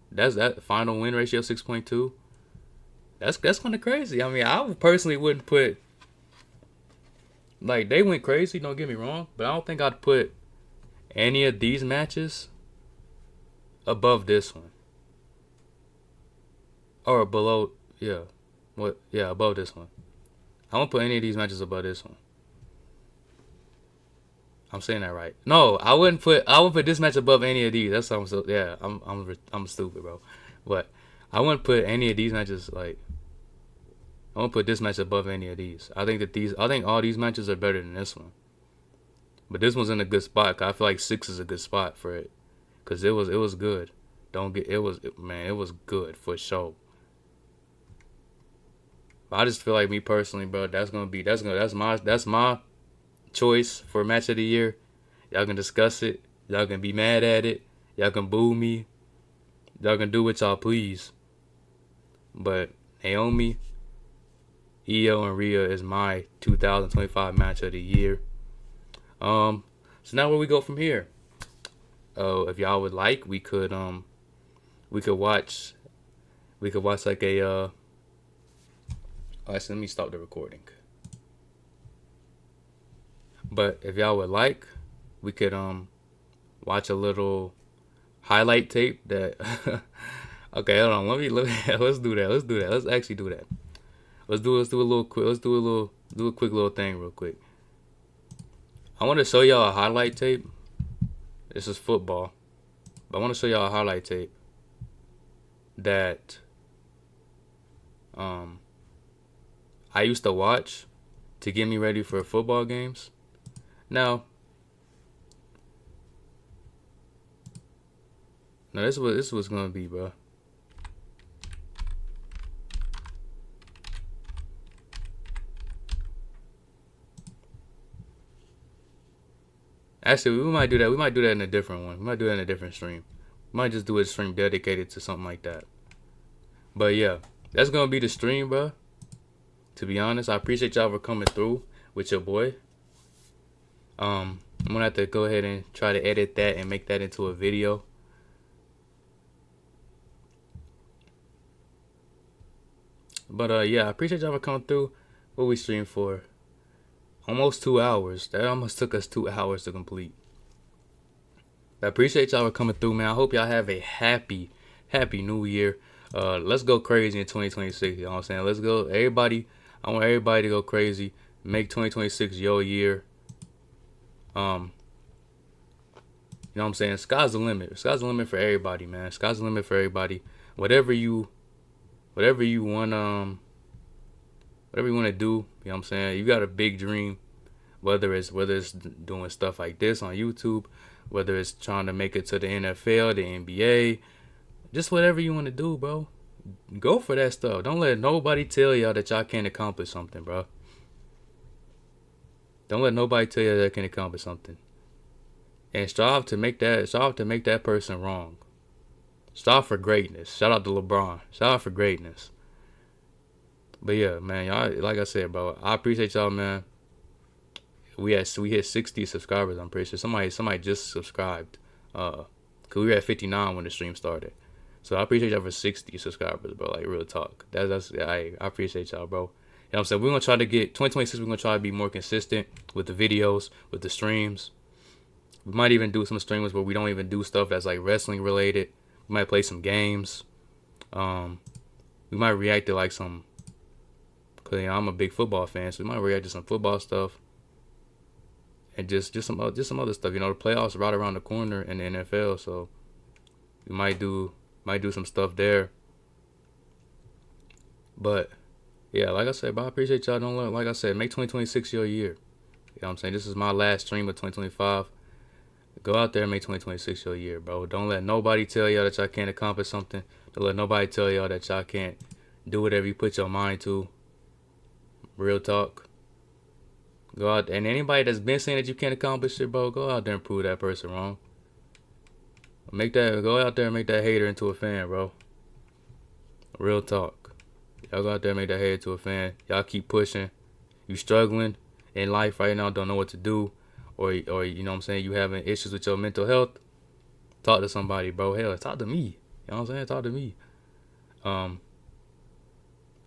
That final win ratio 6.2. That's kind of crazy. I mean, I personally wouldn't put, like, they went crazy, don't get me wrong, but I don't think I'd put any of these matches above this one. Or below, above this one. I won't put any of these matches above this one. I'm saying that right. No, I wouldn't put this match above any of these. That's I'm stupid, bro. But I wouldn't put any of these matches, like, I won't put this match above any of these. I think all these matches are better than this one. But this one's in a good spot. 'Cause I feel like 6 is a good spot for it. Cause it was good. It was good for sure. But I just feel like me personally, bro, that's my choice for match of the year. Y'all can discuss it. Y'all can be mad at it. Y'all can boo me. Y'all can do what y'all please. But Naomi, Io, and Rhea is my 2025 match of the year. So now where we go from here? If y'all would like, we could watch like a Actually, let me stop the recording. But if y'all would like, we could watch a little highlight tape that okay, hold on. Let's do that. Let's actually do that. Let's do a quick little thing real quick. I want to show y'all a highlight tape. This is football. But I want to show y'all a highlight tape that I used to watch to get me ready for football games. Now this is what's gonna be, bro. Actually, we might do that. We might do that in a different one. We might do that in a different stream. We might just do a stream dedicated to something like that. But yeah, that's gonna be the stream, bro. To be honest, I appreciate y'all for coming through with your boy. I'm gonna have to go ahead and try to edit that and make that into a video. But yeah, I appreciate y'all for coming through. What we streamed for? Almost 2 hours. That almost took us 2 hours to complete. I appreciate y'all for coming through, man. I hope y'all have a happy new year. Let's go crazy in 2026. You know what I'm saying? Let's go. Everybody, I want everybody to go crazy. Make 2026 your year. You know what I'm saying? Sky's the limit. Sky's the limit for everybody, man. Sky's the limit for everybody. Whatever you want to do, you know what I'm saying? You got a big dream, whether it's doing stuff like this on YouTube, whether it's trying to make it to the NFL, the NBA, just whatever you want to do, bro. Go for that stuff. Don't let nobody tell y'all that y'all can't accomplish something, bro. Don't let nobody tell you that they can accomplish something. And strive to make that person wrong. Strive for greatness. Shout out to LeBron. Shout out for greatness. But yeah, man, y'all, like I said, bro, I appreciate y'all, man. We hit 60 subscribers. I'm pretty sure somebody just subscribed. Cause we were at 59 when the stream started. So I appreciate y'all for 60 subscribers, bro. Like, real talk. I appreciate y'all, bro. You know what I'm saying? We're gonna try to get 2026. We're gonna try to be more consistent with the videos, with the streams. We might even do some streams where we don't even do stuff that's like wrestling related. We might play some games. We might react to like some. Cause I'm a big football fan, so we might react to some football stuff, and just some other stuff. You know, the playoffs are right around the corner in the NFL, so we might do some stuff there. But yeah, like I said, bro, I appreciate y'all. Like I said, make 2026 your year. You know what I'm saying? This is my last stream of 2025. Go out there and make 2026 your year, bro. Don't let nobody tell y'all that y'all can't accomplish something. Don't let nobody tell y'all that y'all can't do whatever you put your mind to. Real talk. Go out, and anybody that's been saying that you can't accomplish it, bro, go out there and prove that person wrong. Go out there and make that hater into a fan, bro. Real talk. Y'all go out there and make that hater into a fan. Y'all keep pushing. You struggling in life right now, don't know what to do, or you know what I'm saying, you having issues with your mental health. Talk to somebody, bro. Hell, talk to me. You know what I'm saying? Talk to me.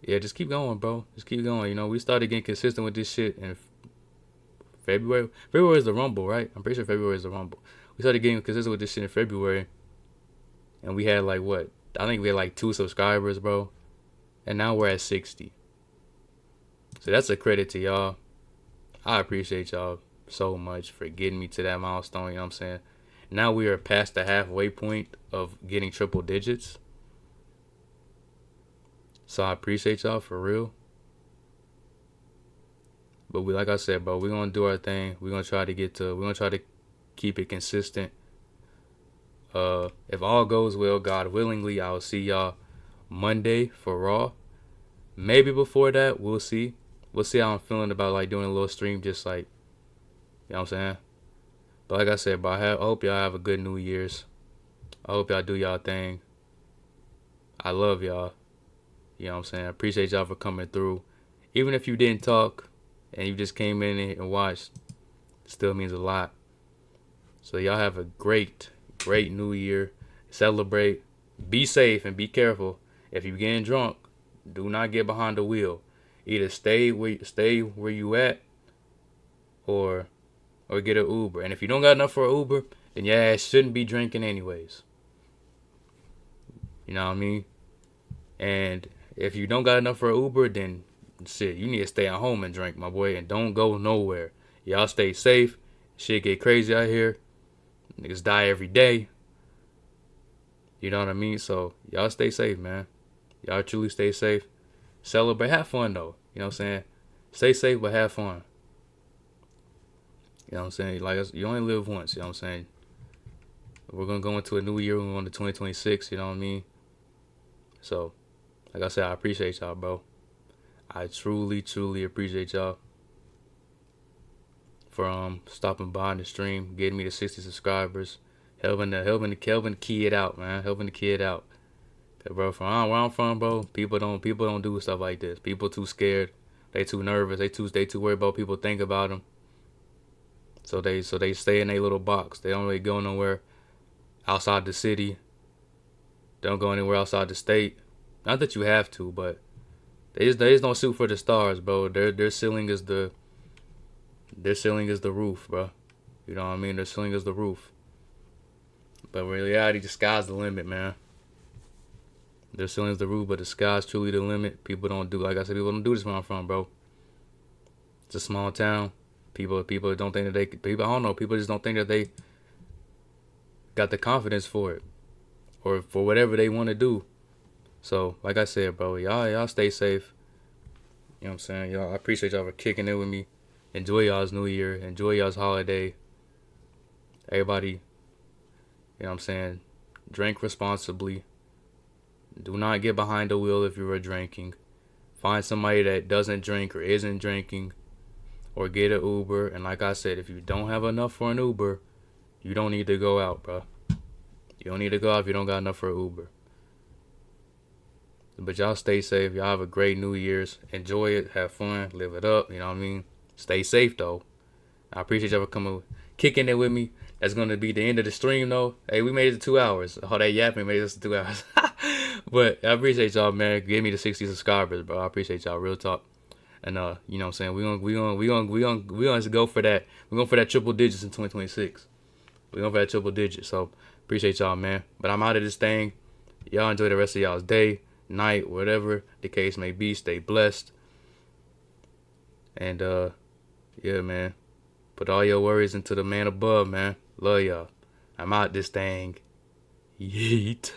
Yeah, just keep going, bro. Just keep going. You know, we started getting consistent with this shit in February. February is the Rumble, right? I'm pretty sure February is the Rumble. We started getting consistent with this shit in February. And we had like what? I think we had like 2 subscribers, bro. And now we're at 60. So that's a credit to y'all. I appreciate y'all so much for getting me to that milestone, you know what I'm saying? Now we are past the halfway point of getting triple digits. So I appreciate y'all for real. But like I said, bro, we're gonna do our thing. We're gonna try to keep it consistent. If all goes well, God willingly, I'll see y'all Monday for Raw. Maybe before that, we'll see. We'll see how I'm feeling about like doing a little stream, just like, you know what I'm saying. But like I said, bro, I hope y'all have a good New Year's. I hope y'all do y'all thing. I love y'all. You know what I'm saying? I appreciate y'all for coming through. Even if you didn't talk and you just came in and watched, it still means a lot. So y'all have a great New Year. Celebrate. Be safe and be careful. If you're getting drunk, do not get behind the wheel. Either stay where you at, or get an Uber. And if you don't got enough for an Uber, then your ass shouldn't be drinking anyways. You know what I mean? And if you don't got enough for an Uber, then shit, you need to stay at home and drink, my boy, and don't go nowhere. Y'all stay safe. Shit get crazy out here. Niggas die every day. You know what I mean? So y'all stay safe, man. Y'all truly stay safe. Celebrate. Have fun, though. You know what I'm saying? Stay safe, but have fun. You know what I'm saying? Like, you only live once. You know what I'm saying? We're going to go into a new year. We're going to 2026. You know what I mean? So, like I said, I appreciate y'all, bro. I truly appreciate y'all for stopping by the stream, getting me to 60 subscribers, helping the kid out, man, helping the kid out. Cause, bro, from where I'm from, bro, people don't do stuff like this. People too scared, they too nervous, they too worried about what people think about them. So they stay in their little box. They don't really go nowhere outside the city. They don't go anywhere outside the state. Not that you have to, but they just don't shoot for the stars, bro. Their ceiling is the roof, bro. You know what I mean? Their ceiling is the roof. But in reality, the sky's the limit, man. Their ceiling is the roof, but the sky's truly the limit. People don't do, like I said, people don't do this where I'm from, bro. It's a small town. People don't think that I don't know. People just don't think that they got the confidence for it, or for whatever they want to do. So, like I said, bro, y'all stay safe. You know what I'm saying? Y'all, I appreciate y'all for kicking it with me. Enjoy y'all's New Year. Enjoy y'all's holiday. Everybody, you know what I'm saying? Drink responsibly. Do not get behind the wheel if you are drinking. Find somebody that doesn't drink or isn't drinking, or get an Uber. And like I said, if you don't have enough for an Uber, you don't need to go out, bro. You don't need to go out if you don't got enough for an Uber. But y'all stay safe. Y'all have a great New Year's. Enjoy it. Have fun. Live it up. You know what I mean? Stay safe, though. I appreciate y'all for coming, kicking it with me. That's going to be the end of the stream, though. Hey, we made it to 2 hours. All that yapping made us to 2 hours. But I appreciate y'all, man. Give me the 60 subscribers, bro. I appreciate y'all. Real talk. And you know what I'm saying? We gonna go for that. We're going for that triple digits in 2026. We're going for that triple digits. So appreciate y'all, man. But I'm out of this thing. Y'all enjoy the rest of y'all's day, night, whatever the case may be. Stay blessed. And yeah, man. Put all your worries into the man above, man. Love y'all. I'm out this thing. Yeet.